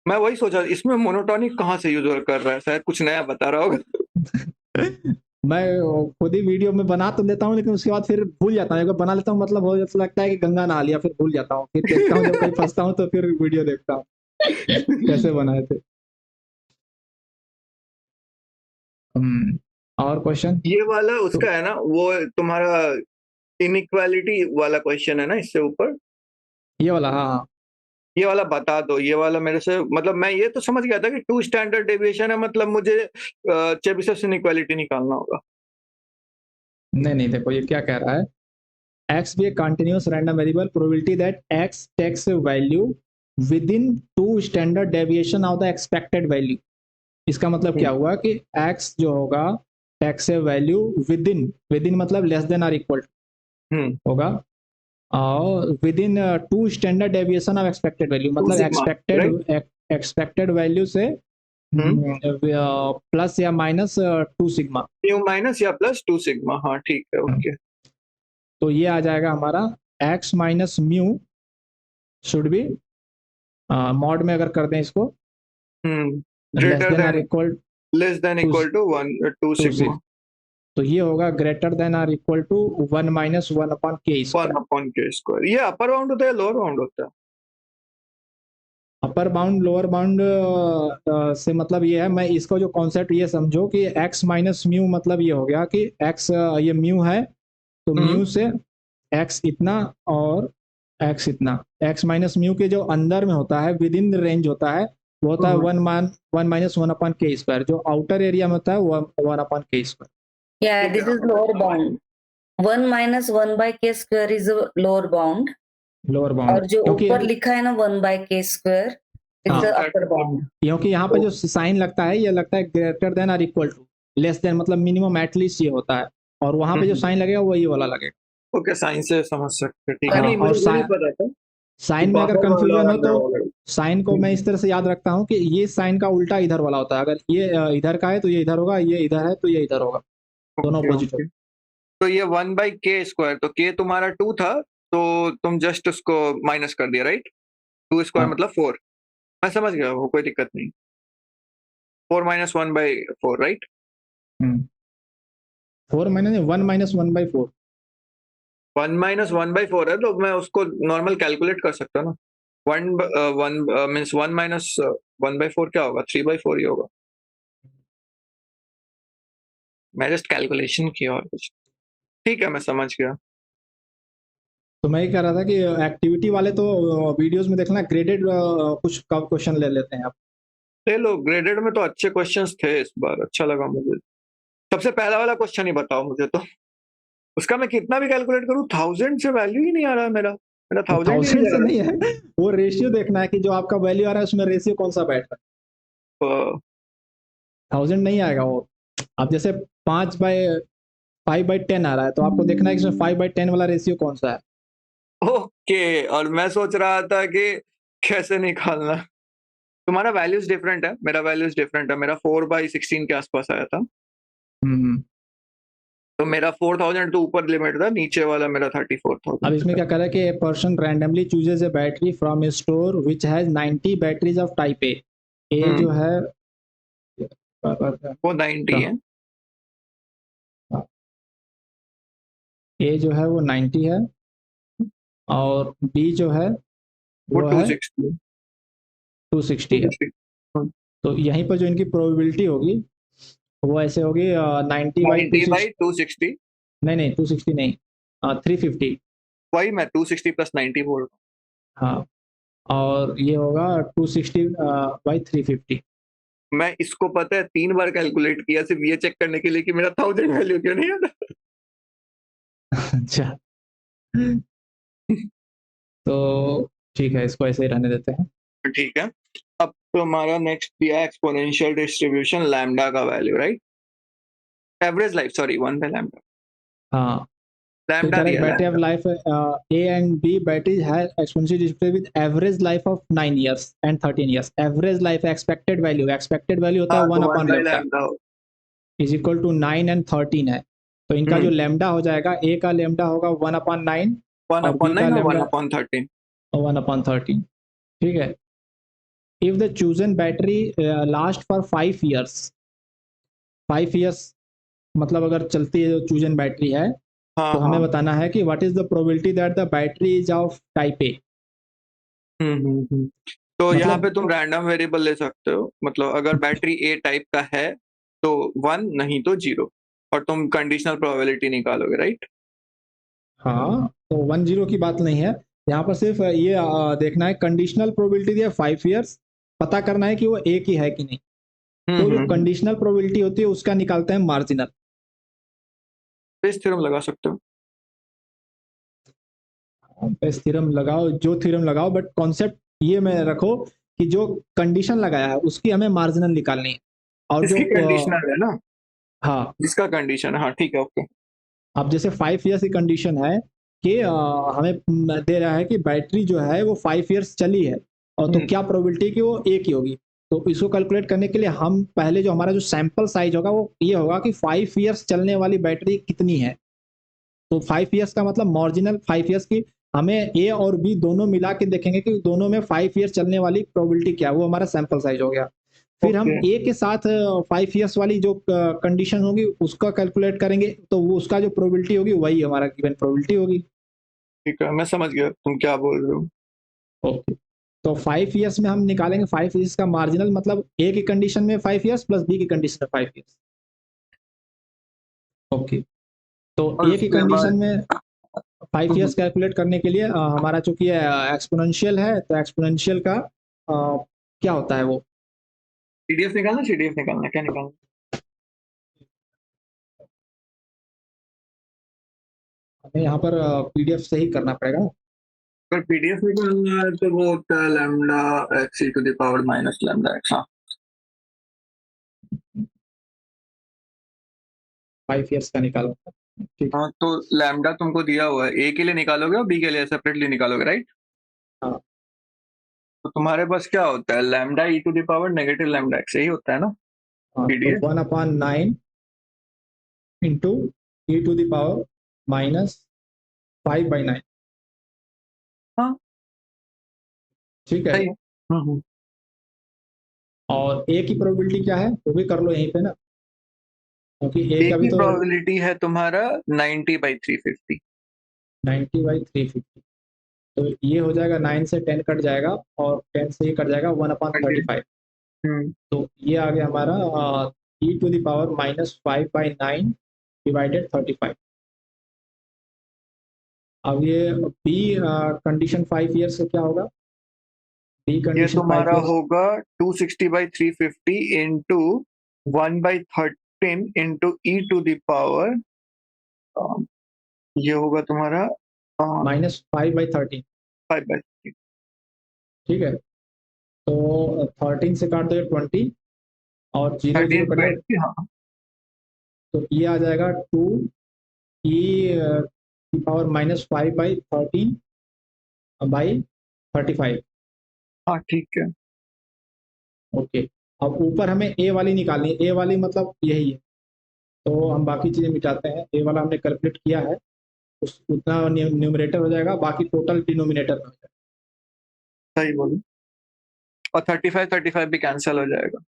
मैं वही सोचा इसमें मोनोटोनिक कहाँ से यूज कर रहा है, शायद कुछ नया बता रहा होगा। मैं खुद ही वीडियो में बना तो लेता हूँ, लेकिन उसके बाद फिर भूल जाता हूँ। एक बार बना लेता हूँ मतलब हो जाता, लगता है कि गंगा नहा लिया, फिर भूल जाता हूँ। फिर देखता हूँ, जब कहीं फंसता हूँ तो फिर वीडियो देखता हूँ कैसे बनाए थे। और क्वेश्चन? ये वाला तो उसका है ना, वो तुम्हारा इनइक्वालिटी वाला क्वेश्चन है ना इससे ऊपर, ये वाला, हाँ हाँ। ये वाला बता दो। ये वाला मेरे से, मतलब मैं ये तो समझ गया था कि 2 स्टैंडर्ड डेविएशन है, मतलब मुझे चेबिशेव इनइक्वालिटी निकालना होगा। नहीं नहीं, देखो ये क्या कह रहा है। X be a continuous random variable, probability that x takes value within 2 standard deviation of the expected value. इसका मतलब क्या हुआ कि एक्स जो होगा टेक्स वैल्यू विद इन मतलब less than or equal hmm, होगा, और within 2 standard deviation of expected value, 2 मतलब सिग्मा, राइट? एक्सपेक्टेड वैल्यू से प्लस या माइनस 2 सिग्मा। म्यू माइनस या प्लस 2 सिग्मा, हाँ ठीक है, ओके। तो ये आ जाएगा हमारा x minus mu should be, mod में अगर कर दें इसको, less greater than or than, equal less than to equal to 1 2 two sigma, तो ये होगा greater than or equal to 1 minus 1 upon k 1 square. Upon के स्क्वायर। ये अपर बाउंड होता है, लोअर बाउंड होता है? अपर बाउंड लोअर बाउंड से मतलब ये है, मैं इसका जो कॉन्सेप्ट ये समझो कि x माइनस म्यू मतलब ये हो गया कि x ये म्यू है, तो हम्म, म्यू से x इतना और x इतना, x माइनस म्यू के जो अंदर में होता है, विद इन द रेंज होता है, वो होता है 1 माइनस 1 अपॉन के स्क्वायर। जो आउटर एरिया में होता है 1 अपॉन के square. Yeah, this is lower bound. 1 minus 1 by k square is a lower bound. Lower bound, और जो क्योंकि ऊपर लिखा है ना 1 by k square, it's हाँ, the upper bound. क्योंकि यहाँ पे जो साइन लगता है ये लगता है ग्रेटर देन और इक्वल टू, लेस देन मतलब मिनिमम एटलीस्ट ये होता है, और वहां पे जो साइन लगेगा वो ये वाला लगेगा। ओके, साइन से समझ सकते हैं, ठीक है। हाँ, नहीं, और मुझे वो नहीं पता था। साइन में अगर बाहर वाला कंफ्यूजन हो तो वाला। साइन को मैं इस तरह से याद रखता हूँ कि ये साइन का उल्टा इधर वाला होता है, अगर ये इधर का है तो ये इधर होगा, ये इधर है तो ये इधर होगा, दोनों ओके अपोजिट ओके। होगा। तो ये 1/k², तो k तुम्हारा 2 था, तो तुम जस्ट उसको माइनस कर दिया, राइट? 2² हाँ मतलब 4। मैं समझ गया, वो कोई दिक्कत नहीं। 4 - 1/4, राइट? 4 माइनस 1 - 1/4। 1 - 1/4 है, तो मैं उसको नॉर्मल कैलकुलेट कर सकता हूँ ना। 1 मीन्स 1 - 1/4 क्या होगा? 3/4 ही होगा। मैं जस्ट कैलकुलेशन किया और कुछ। ठीक है, मैं समझ गया। तो मैं ये कह रहा था कि एक्टिविटी वाले तो वीडियोस में देखना, ग्रेडेड कुछ क्वेश्चन ले लेते हैं आप। ले लो, ग्रेडेड में तो अच्छे क्वेश्चंस थे इस बार, अच्छा लगा मुझे। सबसे पहला वाला क्वेश्चन ही बताओ मुझे तो। उसका मैं कितना भी कैलकुलेट करूँ, 1000 से वैल्यू ही नहीं आ रहा मेरा। मेरा 1000 ही नहीं 1000 जा से रहा। नहीं है, वो रेशियो देखना है कि जो आपका वैल्यू आ रहा है उसमें रेशियो कौन सा बैठ रहा अ, है। 1000 नहीं आएगा वो। अब जैसे 5/10 आ रहा है तो आपको देखना है कि इसमें 5/10 वाला रेशियो कौन सा है। ओके, और मैं सोच रहा था कि कैसे निकालना। तुम्हारा वैल्यूज डिफरेंट है, मेरा वैल्यूज डिफरेंट है। मेरा 4/16 के आसपास आया था, हम्म। तो मेरा 4000 तो ऊपर लिमिट था, नीचे वाला मेरा 34,000 अब इसमें था। क्या कह रहा है कि a person randomly chooses a battery from a store which has 90 batteries of type A. A जो है वो 90 है। ए जो है वो 90 है और बी जो है वो वो है 260 260 है। 260। तो यहीं पर जो इनकी प्रोबेबिलिटी होगी वो ऐसे होगी 90/260। 90/260। नहीं नहीं 260 नहीं, 350। वही मैं 260 + 90 बोल रहा हाँ, और ये होगा 260/350। हूँ। मैं इसको पता है 3 बार कैलकुलेट किया, सिर्फ ये चेक करने के लिए कि मेरा 1000 वैल्यू क्यों नहीं आ रहा। अच्छा, तो ठीक है, इसको ऐसे ही रहने देते हैं। ठीक है। अब तुम्हारा नेक्स्ट दिया एक्सपोनेंशियल डिस्ट्रीब्यूशन लैम्डा का value, right? Average life, sorry, 1/λ। हाँ, फिर लैम्डा करेक्ट दिया, battery of lambda. Life A and B batteries have exponential display with average life of 9 years and 13 years. Average life expected value होता है हाँ, 1 तो upon 1/λ lambda is equal to 9 and 13 है। तो इनका जो हम्म लेम्डा हो जाएगा, ए का लेम्डा होगा 1/9 और बी का 1/9 और लेम्डा 1/13। 1/13। ठीक है। If the chosen battery last for 5 years, 5 years मतलब अगर चलती है जो चूजन बैटरी है, हाँ तो हमें हाँ। बताना है कि what is the probability that the battery is of type A. Hmm. तो यहाँ मतलब पे तुम रैंडम वेरिएबल ले सकते हो, मतलब अगर बैटरी ए टाइप का है तो 1, नहीं तो 0, और तुम कंडीशनल प्रोबेबिलिटी निकालोगे, राइट? हाँ, तो 1-0 की बात नहीं है, यहाँ पर सिर्फ ये देखना है कंडीशनल प्रोबेबिलिटी दिया 5 इयर्स, पता करना है कि वो एक ही है कि नहीं। तो जो हम्म। कंडीशनल प्रोबेबिलिटी होती है उसका निकालते हैं मार्जिनल। बेस थ्योरम लगा सकते हो। बेस थ्योरम लगाओ, जो थ्योरम लगाओ, बट कॉन्सेप्ट ये में रखो कि जो कंडीशन लगाया है उसकी हमें मार्जिनल निकालनी है। और जो इसकी कंडीशनल है ना, हाँ, जिसका कंडीशन है, हाँ ठीक है, ओके। अब जैसे 5 इयर्स की कंडीशन है कि हमें दे रहा है कि बैटरी जो है वो 5 इयर्स चली है, और तो हम्म क्या प्रोबेबिलिटी कि वो एक ही होगी। तो इसको कैलकुलेट करने के लिए हम पहले जो हमारा जो सैंपल साइज होगा वो ये होगा कि 5 इयर्स चलने वाली बैटरी कितनी है। तो 5 इयर्स का मतलब मार्जिनल 5 इयर्स की, हमें ए और बी दोनों मिला के देखेंगे कि दोनों में 5 इयर्स चलने वाली प्रोबेबिलिटी क्या है, वो हमारा सैंपल साइज हो गया। फिर हम ओके। ए के साथ 5 इयर्स वाली जो कंडीशन होगी उसका कैलकुलेट करेंगे, तो वो उसका जो प्रोबेबिलिटी होगी वही हमारा गिवन प्रोबेबिलिटी होगी। ठीक है, मैं समझ गया तुम क्या बोल रहे हो। ओके, तो 5 इयर्स में हम निकालेंगे 5 इयर्स का मार्जिनल, मतलब ए की कंडीशन में 5 इयर्स प्लस बी की कंडीशन में 5 इयर्स। ओके, तो और ए की उसके कंडीशन बाद में 5 इयर्स कैलकुलेट करने के लिए हमारा चूंकि एक्सपोनेंशियल है तो एक्सपोनेंशियल का क्या होता है वो, सीडीएफ निकालना, क्या निकालना? हमें यहाँ पर पीडीएफ से ही करना पड़ेगा। अगर पीडीएफ निकालना है तो वो होता है लैम्डा x e⁻⁻ λx। हाँ 5 इयर्स का निकालो। ठीक है। हाँ, तो लैम्डा तुमको दिया हुआ है, ए के लिए निकालोगे और बी के लिए सेपरेटली निकालोगे, राइट? हाँ तो तुम्हारे पास क्या होता है, lambda e to the power negative lambda x, यही होता है ना हाँ, तो PDF? 1/9 into E to the power minus 5/9। हाँ ठीक है। सही है। हम्म। और ए की प्रोबेबिलिटी क्या है वो भी कर लो यहीं पे ना, क्योंकि ए ए का भी की तो प्रोबेबिलिटी है तुम्हारा 90/350। 90/350। तो ये हो जाएगा 9 से 10 कट जाएगा और 10 से ये कट जाएगा 1/35। हम्म। तो ये आ गया हमारा E to the power minus 5/9 divided 35। अब ये बी कंडीशन 5 ईयर्स से क्या होगा? बी ये कंडीशन 5 तुम्हारा ईयर्स होगा 260/350 into 1/13 into E to the power, ये होगा तुम्हारा माइनस 5/13। 5/3। ठीक है, तो 13 से काट दो 20 और 0 0 13 कटेगा, 20, हाँ। तो ये आ जाएगा 2 ई की पावर माइनस 5/13 बाई 35। हाँ ठीक है। ओके, अब ऊपर हमें ए वाली निकालनी है। ए वाली मतलब यही है, तो हम बाकी चीज़ें मिटाते हैं। ए वाला हमने कैलकुलेट किया है, उस उतना न्यूमरेटर हो जाएगा, बाकी टोटल डिनोमिनेटर में हो जाएगा। सही बोलो। और 35 भी कैंसिल हो जाएगा।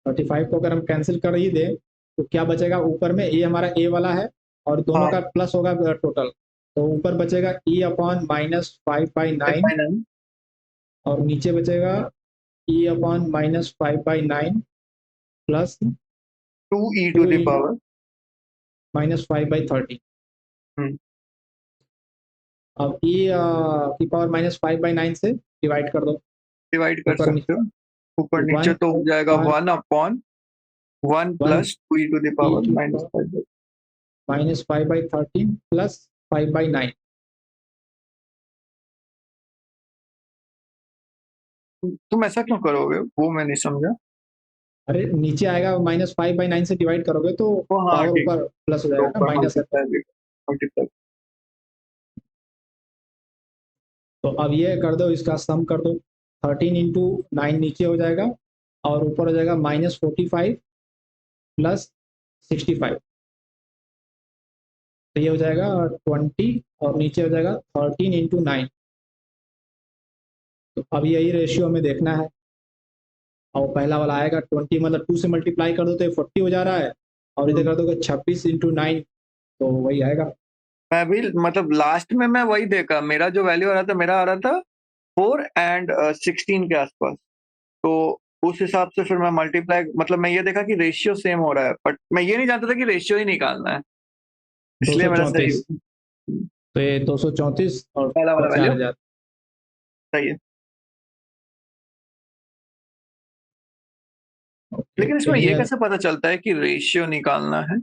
35 को अगर हम कैंसिल कर ही दें तो क्या बचेगा ऊपर में? ए हमारा ए वाला है और दोनों हाँ का प्लस होगा टोटल, तो ऊपर बचेगा ई अपॉन माइनस 5/9 फाइनल और नीचे बचेगा e upon minus 5/9 plus 2 e to 2 the e power. Minus 5/13। हम्म। अब ई की पावर माइनस 5/9 से डिवाइड कर दो, डिवाइड कर ऊपर सकते हो। ऊपर वन नीचे तो हो जाएगा one 1/1 one plus 2 e to the e power की माइनस 5। Minus 5/13 plus 5/9। तुम ऐसा क्यों करोगे, वो मैं नहीं समझा। अरे नीचे आएगा माइनस 5/9 से डिवाइड करोगे तो ओ हाँ पावर ठीक ऊपर प्लस हो है, तो जाएगा ना, ऊपर माइनस है तो। मल्टीप्लाई भी मल्टीप्लाई। तो अब ये कर दो, इसका सम कर दो। 13 × 9 नीचे हो जाएगा और ऊपर हो जाएगा -45 प्लस 65। तो ये हो जाएगा 20 और नीचे हो जाएगा 13 × 9। तो अब यही रेशियो हमें देखना है। और पहला वाला आएगा 20, मतलब 2 से मल्टीप्लाई कर दो तो ये 40 हो जा रहा है, और इधर कर दोगे 26 × 9 तो वही आएगा। मैं भी मतलब लास्ट में मैं वही देखा, मेरा जो वैल्यू आ रहा था, मेरा आ रहा था 4 एंड 16 के आसपास। तो उस हिसाब से फिर मैं मल्टीप्लाई, मतलब मैं ये देखा कि रेशियो सेम हो रहा है, बट मैं ये नहीं जानता था कि रेशियो ही निकालना है, इसलिए मेरा सही 234, तो ये 234 और पहला वाला वैल्यू 4000। सही है। ओके, लेकिन इसमें एनी ये अदर? कैसे पता चलता है कि रेशियो निकालना है?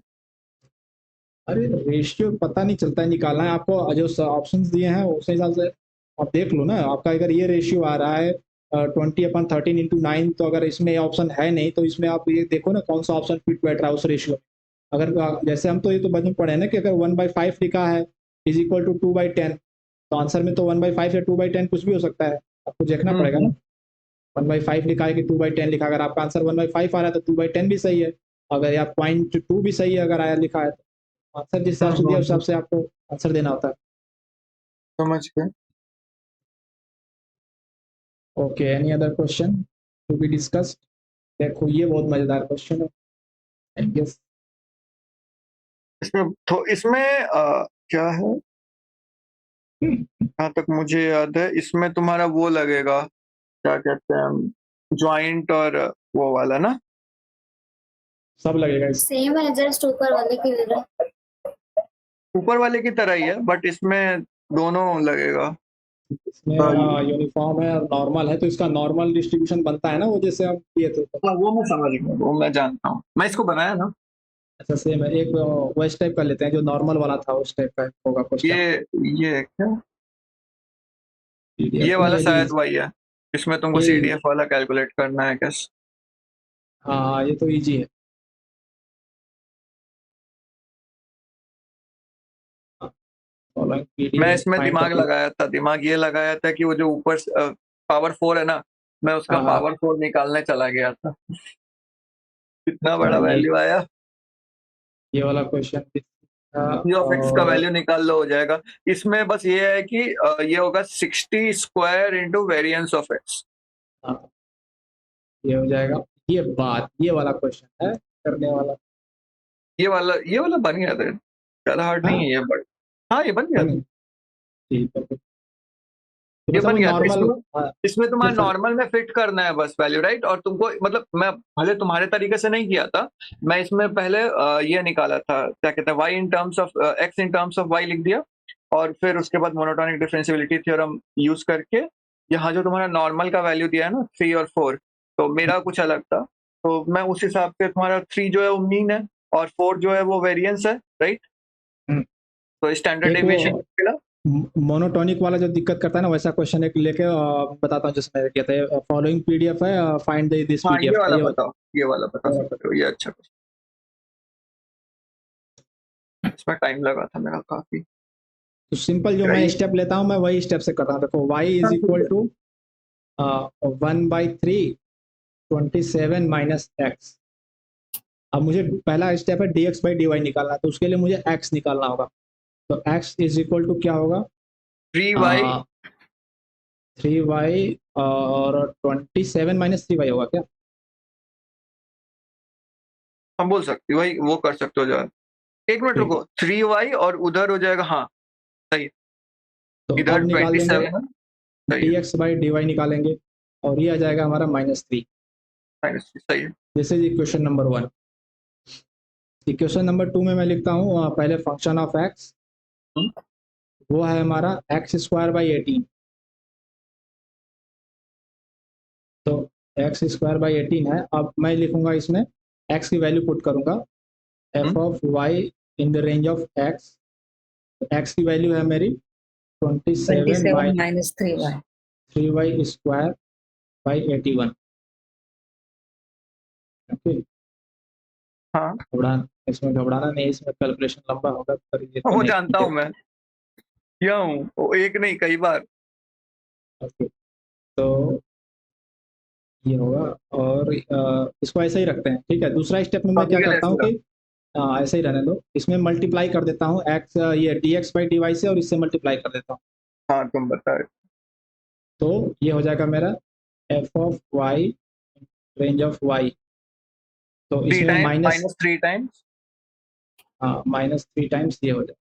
अरे रेशियो पता नहीं चलता है, निकालना है आपको। जो ऑप्शंस दिए हैं उस हिसाब से आप देख लो ना। आपका अगर ये रेशियो आ रहा है 20/13 × 9, तो अगर इसमें ऑप्शन है नहीं तो इसमें आप ये देखो ना कौन सा ऑप्शन फिट बैठ रहा है उस रेशियो में। अगर जैसे हम तो ये तो बचपन पढ़े हैं ना कि अगर 1/5 लिखा है इज इक्वल टू 2/10, तो आंसर में तो 1/5 या 2/10 कुछ भी हो सकता है, आपको देखना पड़ेगा ना। हम्म। 1/5 लिखा है कि 2/10 लिखा, अगर आपका आंसर 1/5 आ रहा है तो 2/10 भी सही है। अगर या 0.2 भी सही है अगर आया लिखा है, आंसर जिस हिसाब से दिया उस हिसाब हम्म। से आपको आंसर देना होता है। समझ गए। Okay, any other question to be discussed? देखो ये बहुत मजेदार क्वेश्चन है, आई गेस। इसमें तो इसमें क्या है, जहाँ तक मुझे याद है इसमें तुम्हारा वो लगेगा, क्या कहते हैं, ज्वाइंट और वो वाला ना। सब लगेगा इस सेम है, जस्ट ऊपर वाले की तरह। ऊपर वाले की तरह ही है, बट इसमें दोनों लगेगा। इसमें यूनिफॉर्म है और नॉर्मल है, तो इसका नॉर्मल डिस्ट्रीब्यूशन बनता है ना वो जैसे हम किए थे। हाँ वो मैं समझ गया, वो मैं जानता हूँ, मैं इसको बनाया ना। ऐसा सेम है, एक वैसे टाइप का लेते हैं जो नॉर्मल वाला था उस टाइप का होगा क्वेश्चन। ये क्या, ये पीडीएफ में वाला ये भी शायद वही है, इसमें तुमको ये सीडीएफ वाला कैलकुलेट करना है कैसे। हाँ ये तो इजी है। हाँ, फॉलोइंग मैं पीडीएफ इसमें फाइंड दिमाग करके लगाया था, दिमाग ये लगाया था कि वो जो ऊपर पावर 4 है ना, मैं उसका हाँ हाँ पावर 4 निकालने चला गया था। कितना बड़ा अच्छा, वैल्यू आया, ये वाला क्वेश्चन जी ऑफ एक्स का और वैल्यू निकाल लो हो जाएगा। इसमें बस ये है कि ये होगा 60 square into variance of x. हाँ, ये हो जाएगा। ये वाला क्वेश्चन है करने वाला। ये वाला बन गया था, ज़्यादा हार्ड नहीं हाँ है ये, बट हाँ, ये बन गया था। बन ठीक है, तो ये मतलब बन वो गया था। नॉर्मल इसमें तुम्हारा डिफर नॉर्मल में फिट करना है बस वैल्यू, राइट? और तुमको मतलब मैं भले तुम्हारे तरीके से नहीं किया था, मैं इसमें पहले ये निकाला था, क्या कहते हैं, y in terms of x in terms of y लिख दिया, और फिर उसके बाद मोनोटोनिक डिफरेंशिएबिलिटी थ्योरम यूज करके यहाँ जो तुम्हारा नॉर्मल का वैल्यू दिया है ना 3 और 4, तो मेरा कुछ अलग था, तो मैं उस हिसाब से तुम्हारा 3 जो है वो मीन है और 4 जो है वो वेरिएंस है, राइट? तो स्टैंडर्ड एक डेविएशन वो मिला। मोनोटोनिक वाला जो दिक्कत करता है ना, वैसा क्वेश्चन एक लेके बताता हूँ जिसमें कहते हैं फॉलोइंग पीडीएफ है, फाइंड दिस हाँ, ये पीडीएफ वाला ये बताओ, ये वाला बता वाला सकते हो, ये अच्छा क्वेश्चन, इसमें टाइम लगा था मेरा काफी। तो सिंपल जो मैं चाहिए। स्टेप लेता हूँ मैं वही स्टेप से करता हूँ। देखो y इज हाँ, ठीक इक्वल है। To 1/3 27 minus x. अब मुझे पहला स्टेप है dx बाई डी वाई निकालना, तो उसके लिए मुझे x निकालना होगा। तो x इज इक्वल टू क्या होगा, 3y 3y और 27 माइनस 3y होगा क्या? हम बोल सकते हो, वही वो कर सकते हो जो है। एक मिनट ठीक है, रुको, 3y और उधर हो जाएगा, हाँ सही है। तो इधर अब निकाल देंगे 27 है, सही है, dx बाई डी वाई निकालेंगे, और ये आ जाएगा हमारा -3। सही है। This is equation number 1। Equation number 2 में मैं लिखता हूँ पहले फंक्शन ऑफ x, हम्म, वो है हमारा x² बाई 18। तो x² बाई 18 है। अब मैं लिखूंगा इसमें x की वैल्यू पुट करूंगा, हम्म, f of y in the range of x। x की वैल्यू है मेरी 27 27 minus minus 3y. 3y² by 81। Okay, हाँ, घबराना इसमें घबराना नहीं, इसमें कैलकुलेशन लंबा होगा पर ये वो करने जानता की हूँ मैं, किया हूँ वो, एक नहीं कई बार। ओके, तो ये होगा। और इसको ऐसे ही रखते हैं, ठीक है। दूसरा स्टेप में मैं अभी क्या के लिए करता हूँ ऐसे कि रहा। ऐसे ही रहने दो, इसमें मल्टीप्लाई कर देता हूँ x ये dx बाई डी वाई से, और इससे मल्टीप्लाई कर देता हूँ। हाँ, तुम बताए। तो ये हो जाएगा मेरा f of y range of y। तो 3 इसमें टाइम्स माइनस, माइनस 3 टाइम्स, हाँ -3 टाइम्स ये हो जाए,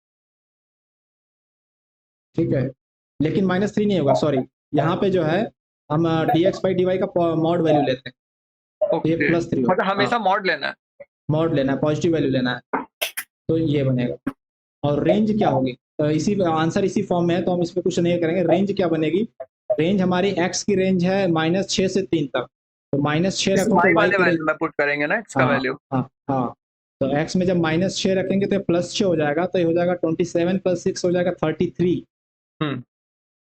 ठीक है। लेकिन -3 नहीं होगा, सॉरी, यहाँ पे जो है हम dx बाई डी वाई का मॉड वैल्यू लेते हैं, तो ये ओके, +3 मतलब होगा। हाँ, हमेशा मॉड लेना है। मॉड लेना है, पॉजिटिव वैल्यू लेना है, तो ये बनेगा। और रेंज क्या होगी, तो इसी आंसर इसी फॉर्म में है, तो हम इसमें कुछ नहीं करेंगे। रेंज क्या बनेगी, रेंज हमारी x की रेंज है -6 से 3 तक, तो -6 इस रखो तो y y वाले की रेंज, वैल्यू में पुट करेंगे ना x का हाँ वैल्यू। हाँ हाँ, तो x में जब -6 रखेंगे तो +6 हो जाएगा, तो ये हो जाएगा 27 + 6 हो जाएगा 33। हम्म,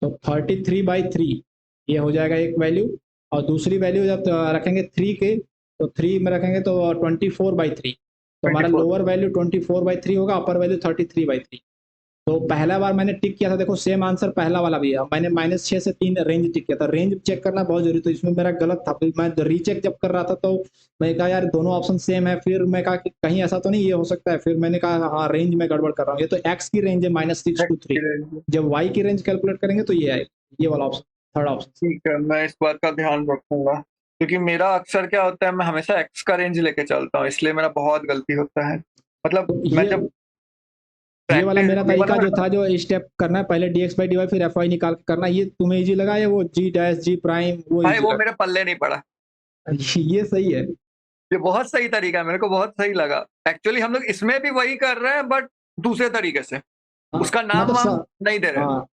तो 33/3 ये हो जाएगा एक वैल्यू। और दूसरी वैल्यू जब रखेंगे 3 के, तो 3 में रखेंगे तो 24/3, तो हमारा 24। लोअर वैल्यू 24/3 होगा, अपर वैल्यू 33/3। तो पहला बार मैंने टिक किया था, देखो सेम आंसर पहला वाला भी है, मैंने -6 से 3 रेंज टिक किया था। रेंज चेक करना बहुत जरूरी, तो इसमें मेरा गलत था, फिर मैं रीचेक जब कर रहा था तो मैं कहा यार दोनों ऑप्शन सेम है, फिर मैं कहा कि कहीं ऐसा तो नहीं ये हो सकता है, फिर मैंने कहा हाँ रेंज में गड़बड़ कर रहा हूँ, ये तो एक्स की रेंज है -6 to 3। जब वाई की रेंज कैलकुलेट करेंगे तो ये आएगा, ये वाला ऑप्शन, थर्ड ऑप्शन। ठीक है, मैं इस बात का ध्यान रखूंगा, क्योंकि मेरा अक्सर क्या होता है, मैं हमेशा x का रेंज लेके चलता हूँ, इसलिए मेरा बहुत गलती होता है। मतलब तो मैं जब ये वाला प्रैक्टिस, मेरा ये तरीका वाला, जो था, जो स्टेप करना है पहले dx बाई डी वाई फिर fy निकाल के करना, ये तुम्हें इजी लगा या वो g डैश g प्राइम वो भाई इजी वो लगा? मेरे पल्ले नहीं पड़ा। ये सही है। ये बहुत सही तरीका है, मेरे को बहुत सही लगा। एक्चुअली हम लोग इसमें भी वही कर रहे हैं, बट दूसरे तरीके से, हाँ, उसका नाम मतलब हम नहीं दे रहे। हाँ,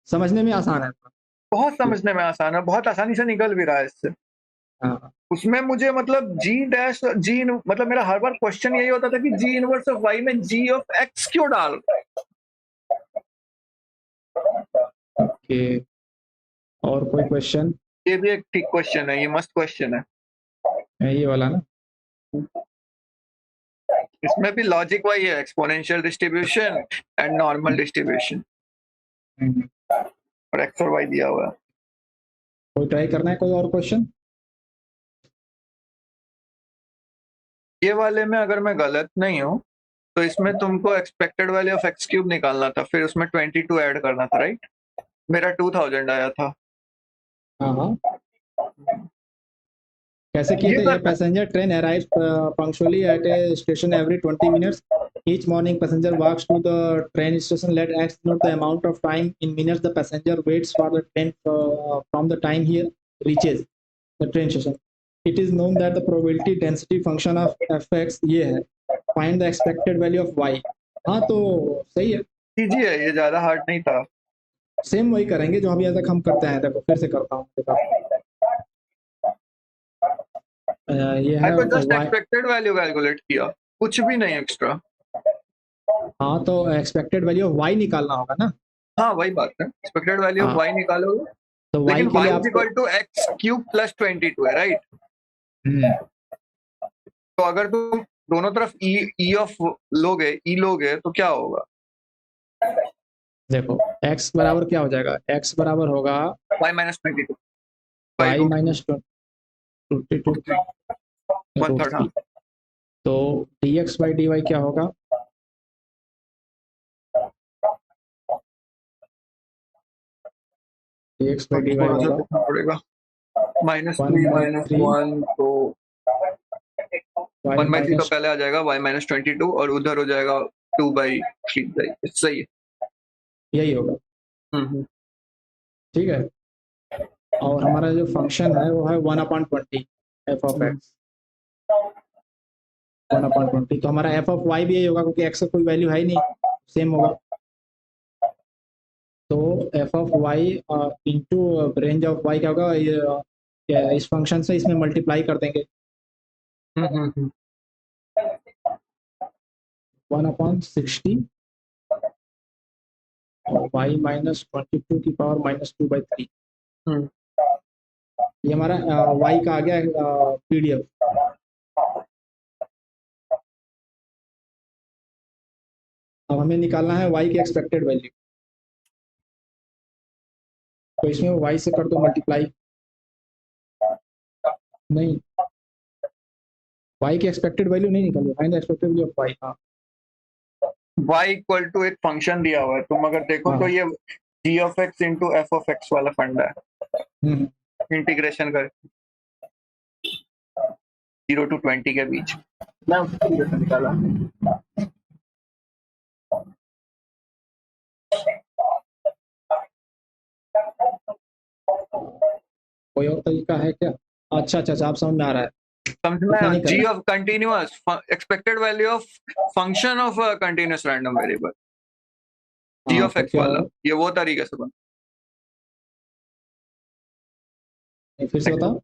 समझने में आसान है। बहुत समझने में आसान है, बहुत आसानी से निकल भी रहा है इससे। हाँ, उसमें मुझे मतलब जी डैश जी, मतलब मेरा हर बार क्वेश्चन यही होता था कि जी इनवर्स ऑफ वाई में जी ऑफ एक्स क्यों डाल। ओके, और कोई क्वेश्चन? ये भी एक ठीक क्वेश्चन है, ये मस्त क्वेश्चन है। ये वाला ना, इसमें भी लॉजिक वही है, exponential distribution and normal distribution, और एक्स और वाई दिया हुआ है। कोई ट्राई करना है, कोई और क्वेश्चन? ये वाले में अगर मैं गलत नहीं हूँ तो इसमें तुमको expected value of x cube निकालना था, फिर उसमें 22 ऐड करना था, राइट? मेरा 2000 आया था। हाँ हाँ, कैसे किए ये थे? ये करना passenger train arrives punctually at a station every 20 minutes. Each morning, passenger walks to the train station. Let X note the amount of time in minutes the passenger waits for the train from the time he reaches the train station. It is known that the probability density function of fx ये है. Find the expected value of y. हाँ तो सही है, easy है, ये ज्यादा hard नहीं था। सेम वही करेंगे जो अभी तक हम करते हैं. देखो फिर से करता हूँ. ये है मैं तो just y. Expected value calculate किया, कुछ भी नहीं एक्स्ट्रा। हाँ तो एक्सपेक्टेड वैल्यू ऑफ y निकालना होगा ना. हाँ वही बात है, एक्सपेक्टेड वैल्यू ऑफ हाँ. वाई निकालोगे, तो y लेकिन के लिए y इज आपको equal to x cube plus 22 है, राइट? तो अगर तुम दोनों तरफ ई ऑफ लोगे तो क्या होगा? देखो x बराबर क्या हो जाएगा? x बराबर होगा y minus 22 y minus 22 one third. हाँ, तो dx बाई dy क्या होगा? dx बाई dy थोड़ा सा होगा देखना पड़ेगा। माइनस 3 1/3 माइनस 1 तो y 1/3 तो माइनस पहले आ जाएगा y माइनस 22 और उधर हो जाएगा 2/3। सही है। यही होगा. हम्म। ठीक है. और हमारा जो फंक्शन है वो है 1/20 f ऑफ x. 1/20 तो हमारा f ऑफ y भी यही होगा क्योंकि x का कोई वैल्यू है ही नहीं, सेम होगा. तो f of y into range of y क्या होगा? ये इस फंक्शन से इसमें मल्टीप्लाई कर देंगे. 1/60 और y माइनस 22 की पावर माइनस 2/3. हम्म। ये हमारा y का आ गया PDF. अब हमें निकालना है y की एक्सपेक्टेड वैल्यू. तो इसमें y से कर दो मल्टीप्लाई. नहीं, y की एक्सपेक्टेड वैल्यू नहीं निकाली. Find the expected value of y. हाँ y इक्वल टू एक फंक्शन दिया हुआ है, तुम अगर देखो हाँ. तो ये g of x into f of x वाला फंडा है, इंटीग्रेशन कर 0 to 20 के बीच। मैं उसको इंटीग्रेशन निकाला। कोई और तरीका है क्या? अच्छा अच्छा अच्छा, आप समझ में आ रहा है. समझना, नहीं g करना. Of continuous expected value of function of continuous random variable, g हाँ ऑफ तो x क्या वाला, होगा? ये वो तरीके से बन। फिर से बताओ.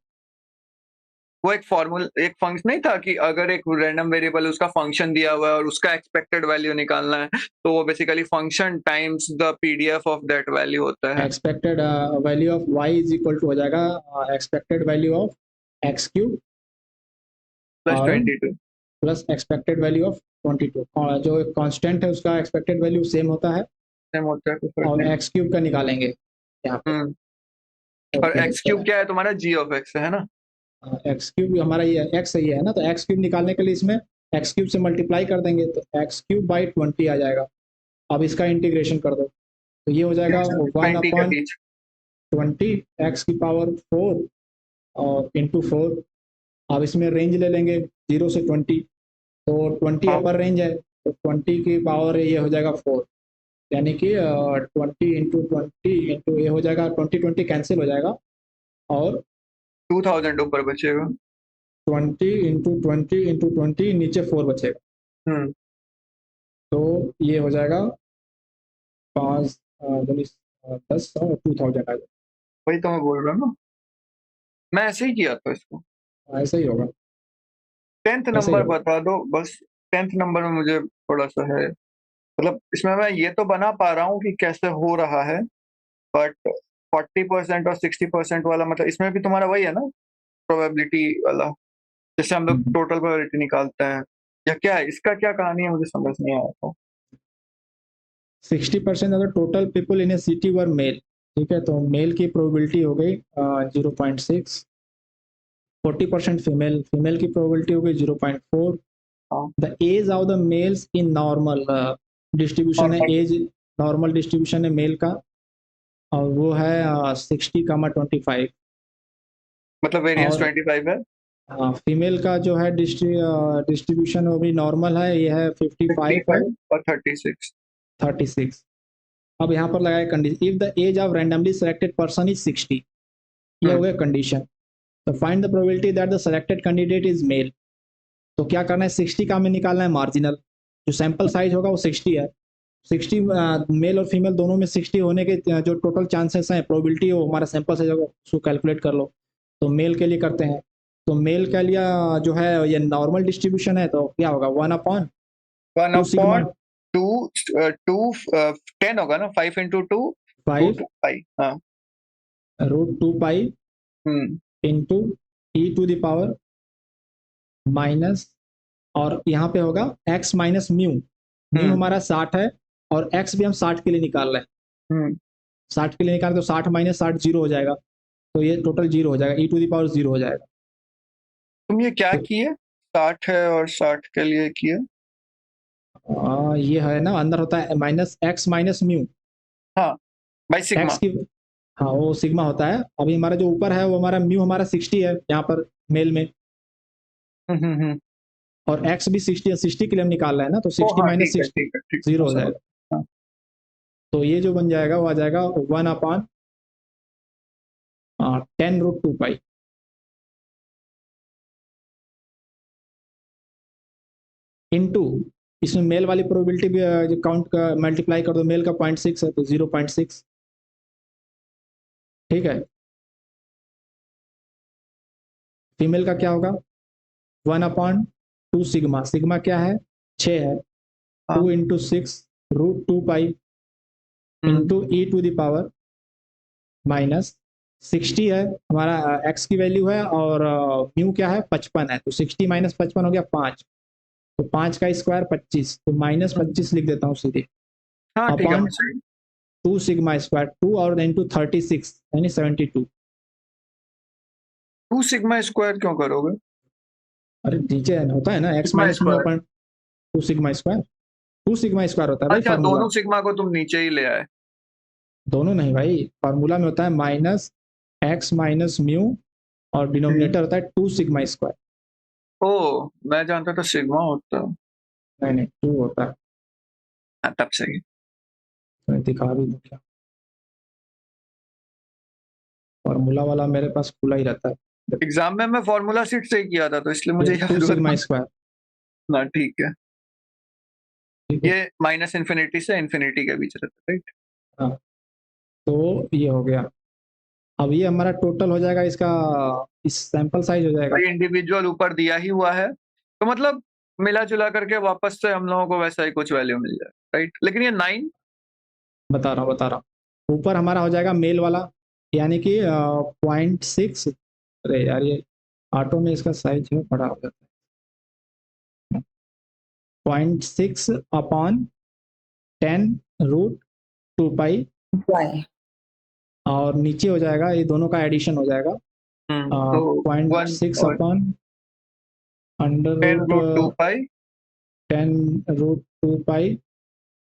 वो एक फॉर्मूला, एक फंक्शन नहीं था कि अगर एक रैंडम वेरिएबल उसका फंक्शन दिया हुआ है और उसका एक्सपेक्टेड वैल्यू निकालना है, तो वो basically function times the PDF of that value होता है। Expected value of y is equal to हो जाएगा expected value of x cube plus और 22 प्लस एक्सपेक्टेड वैल्यू ऑफ 22. जो कांस्टेंट है उसका एक्सपेक्टेड वैल्यू सेम होता है सेम होता है, तो फर्क और नहीं। x क्यूब का निकालेंगे यहाँ पे. और Okay, एक्स क्यूब क्या है तुम्हारा? g ऑफ x है ना? एक्स क्यूब हमारा ये x ही है ना, तो x क्यूब निकालने के लिए इसमें x क्यूब से मल्टीप्लाई कर देंगे तो x क्यूब बाई 20 आ जाएगा. अब इसका इंटीग्रेशन कर दो तो ये हो जाएगा 20 के बीच। 1/20 x की पावर 4 और इंटू 4. अब इसमें रेंज ले लेंगे 0 से 20, तो 20 हाँ। अपर रेंज है तो 20 की पावर ये हो जाएगा 4, यानी कि 20 इंटू 20 इंटू ये हो जाएगा 20 कैंसिल हो जाएगा और 2000 ऊपर बचेगा। 20 इंटू 20 इंटू 20 नीचे 4 बचेगा. तो ये हो जाएगा 5 10 और 2000 आ जाएगा. वही तो मैं बोल रहा हूँ ना, मैं ऐसे ही किया था इसको। ऐसा ही होगा. 10th ऐसे ही नंबर होगा. बता दो बस। 10th नंबर में मुझे थोड़ा सा है, मतलब इसमें मैं ये तो बना पा रहा हूँ कि कैसे हो रहा है, बट 40% और 60% वाला, मतलब इसमें भी तुम्हारा वही है ना, प्रोबेबिलिटी वाला, जैसे हम लोग टोटल प्रोबेबिलिटी निकालते हैं या क्या है इसका, क्या कहानी है, मुझे समझ नहीं आया था। 60% of the total people in a city were male. ठीक है, तो मेल की प्रोबेबिलिटी हो गई 0.6। 40% फीमेल, फीमेल की प्रोबेबिलिटी हो गई 0.4। हाँ। The age of the males in normal distribution है, Normal. एज नॉर्मल डिस्ट्रीब्यूशन है मेल का, और वो है 60,25। मतलब वेरिएंस और 25 है। फीमेल का जो है डिस्ट्रीब्यूशन वो भी नॉर्मल है, ये है 55 और 55 और 36। 36। अब यहाँ पर लगाया condition, if the age of randomly selected person is 60, ये हो गया कंडीशन। तो find the probability that the selected candidate is male. तो क्या करना है, 60 का हमें निकालना है मार्जिनल, जो सैंपल साइज होगा वो 60 है। 60 मेल और फीमेल दोनों में 60 होने के जो टोटल चांसेस हैं, प्रोबेबिलिटी हो हमारा सैंपल साइज होगा, उसको कैलकुलेट कर लो। तो मेल के लिए करते हैं, तो मेल का लिए जो है ये नॉर्मल डिस्ट्रीब्यूशन है, तो क्या होगा 1/2 1 सिग्मा अपॉन 2 10 होगा ना, 5 into 2 5 5। हाँ। √2 hmm. Into E to the power minus, और यहाँ पे होगा x माइनस म्यू। म्यू हमारा 60 है, और x भी हम 60 के लिए निकाल रहे हैं। हम्म। 60 के लिए निकाल तो 60 माइनस 60 जीरो हो जाएगा, तो ये टोटल जीरो हो जाएगा, E to the power zero हो जाएगा। तुम ये क्या तो किए, 60 है और 60 के लिए किए? ये है ना, अंदर होता है माइनस x माइनस म्यू, हाँ, बाई सिग्मा। x की, हाँ वो सिग्मा होता है। अभी हमारा जो ऊपर है वो हमारा म्यू हमारा 60 है यहाँ पर मेल में, हम्म। और x भी 60 है, 60 के लिए हम निकाल रहे हैं ना, तो ओ 60 हाँ, माइनस ठीक है 60 ठीक है ठीक जीरो है, हो समझ। जाएगा। हाँ। तो ये जो बन जाएगा वो आ जाएगा 1/10√2 इंटू, इसमें मेल वाली प्रोबेबिलिटी भी जो काउंट का मल्टीप्लाई कर दो, मेल का 0.6 है तो 0.6। ठीक है, फीमेल का क्या होगा 1/2 सिग्मा, सिग्मा क्या है 6 है, हाँ। 2 into 6 √2 into E to the power minus 60 है हमारा, एक्स की वैल्यू है, और म्यू क्या है 55 है, तो 60 माइनस 55 हो गया 5, तो 5 का स्क्वायर 25, तो माइनस 25 लिख देता हूँ सीधे, हाँ ठीक है, अपॉन मैं सही। 2 सिग्मा स्क्वायर 2 और इंटू 36 यानी 72। 2 सिग्मा स्क्वायर क्यों करोगे? अरे नीचे होता है ना x sigma minus mu square. Upon 2 sigma square होता है भाई अच्छा, फार्मूला। दोनों सिग्मा को तुम नीचे ही ले आए। दोनों नहीं भाई, फार्मूला में होता है माइनस एक्स माइनस म्यू, और डिनोमिनेटर होता है 2 सिग्मा स्क्वायर। ओ, मैं जानता था सिग्मा होता। नहीं नहीं 2 होता है, हाँ, तब सही। तो मैं दिखा भी दूं क्या, फार्मूला वाला मेरे पास खुला ही रहता है। एग्जाम में मैं फॉर्मूला शीट से ही किया था, तो इसलिए मुझे ये 2 याद हुआ सिग्मा था। स्क्वायर। ना, ठीक है। ठीक है, ये माइनस इन्फिनिटी से इन्फिनिटी के बीच रहता है, राइट? हाँ, तो ये हो गया। अब ये हमारा टोटल हो जाएगा इसका, इस सैंपल साइज हो जाएगा, भाई इंडिविजुअल ऊपर दिया ही हुआ है, तो मतलब मिला जुला करके वापस से हम लोगों को वैसा ही कुछ वैल्यू मिल जाए, राइट? लेकिन ये 9। बता रहा हूँ, ऊपर हमारा हो जाएगा मेल वाला, यानी कि 0.6। अरे यार ये ऑटो में इसका साइज है बड़ा हो जाता है, 0.6 अपॉन 10√2 वाई और नीचे हो जाएगा, ये दोनों का एडिशन हो जाएगा तो 1 0.6 और अपॉन अंडर 10 रूट रूट 2 पाई। 10√2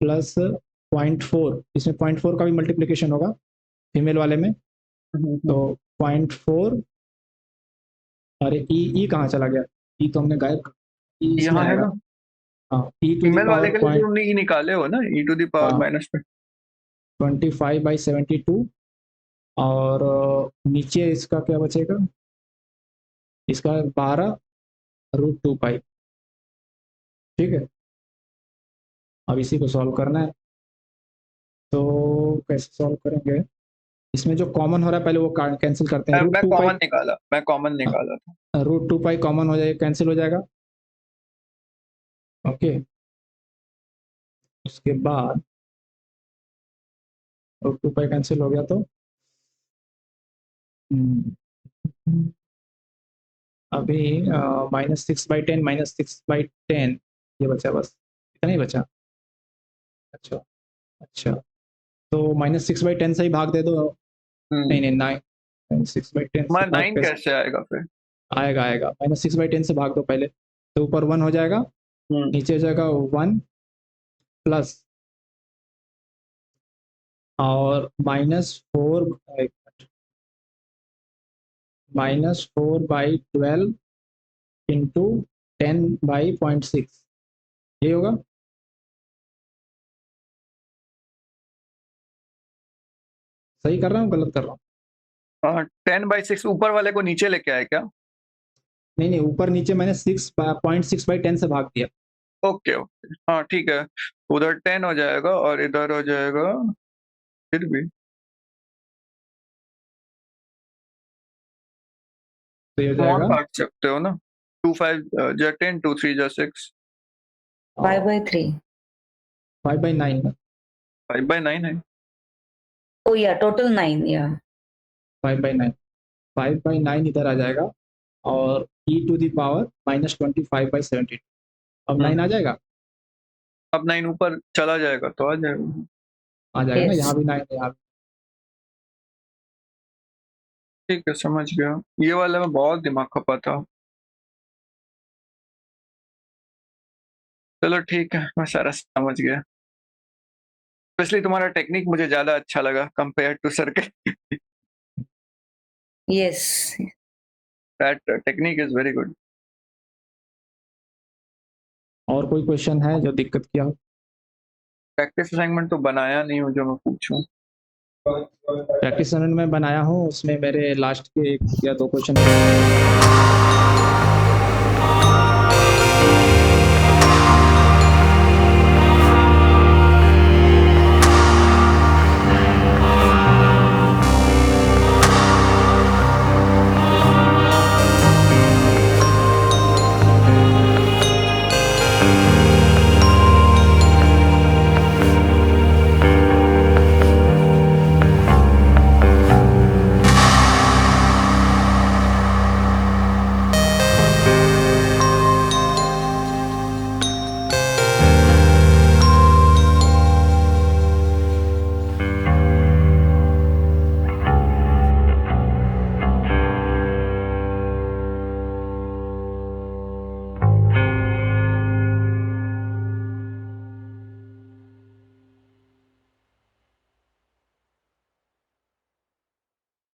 प्लस 0.4, इसमें 0.4 का भी मल्टीप्लीकेशन होगा फीमेल वाले में, तो 0.4। अरे ई कहाँ चला गया, ई तो हमने गायब, ई इसमें यहाँ है आएगा, ना, हाँ ई टू द फीमेल वाले पावर के लिए तो तुमने ई निकाले हो ना, ई टू द पावर हाँ माइनस में। 25/72, और नीचे इसका क्या बचेगा, इसका 12√2 ठीक है। अब इसी को सॉल्व करना है, तो कैसे सॉल्व करेंगे, इसमें जो कॉमन हो रहा है पहले वो कैंसिल करते हैं, रूट मैं टू पाई, कॉमन निकाला, मैं कॉमन निकाला था। √2 कॉमन हो जाएगा, कैंसिल हो जाएगा। ओके, उसके बाद √2 कैंसिल हो गया तो अभी -6/10 -6/10 ये बचा, बस इतना ही बचा। अच्छा अच्छा, तो -6/10 से ही भाग दे दो। नहीं नहीं, 6/10 से मैं भाग 9 कैसे कैसे आएगा फिर? आएगा? आएगा -6/10 से भाग दो पहले, तो ऊपर 1 हो जाएगा, नीचे हो जाएगा 1 प्लस और -4 -4/12 इंटू 10/0.6 ये होगा। सही कर रहा हूँ गलत कर रहा हूँ? 10/6 ऊपर वाले को नीचे लेके आए क्या? नहीं नहीं, ऊपर नीचे मैंने 6.6/10 से भाग दिया। ओके ओके, हाँ ठीक है, उधर 10 हो जाएगा और इधर हो जाएगा फिर भी तो ये हो स्मॉल जाएगा काट सकते हो ना, 2 5 जा 10 2 3 जा 6 5/3। 5/9 ना, 5/9 है। Oh yeah, total 9, yeah. 5/9 5/9 इधर आ जाएगा और e⁻ -25/72 अब 9 आ जाएगा। अब 9 ऊपर चला जाएगा तो आ जाएगा। आ जाएगा ना, Yes. यहाँ भी 9 है, यहाँ भी। ठीक है, समझ गया। ये वाला में बहुत दिमाग खपा था। चलो ठीक है, मैं सारा समझ गया। स्पेशली तुम्हारा टेक्निक मुझे ज़्यादा अच्छा लगा कंपेयर टू सर के। Yes. That technique is very good. और कोई क्वेश्चन है जो दिक्कत किया हो? प्रैक्टिस असाइनमेंट तो बनाया नहीं हूँ जो मैं पूछूं। प्रैक्टिस में बनाया हूँ, उसमें मेरे लास्ट के 1 या 2 क्वेश्चन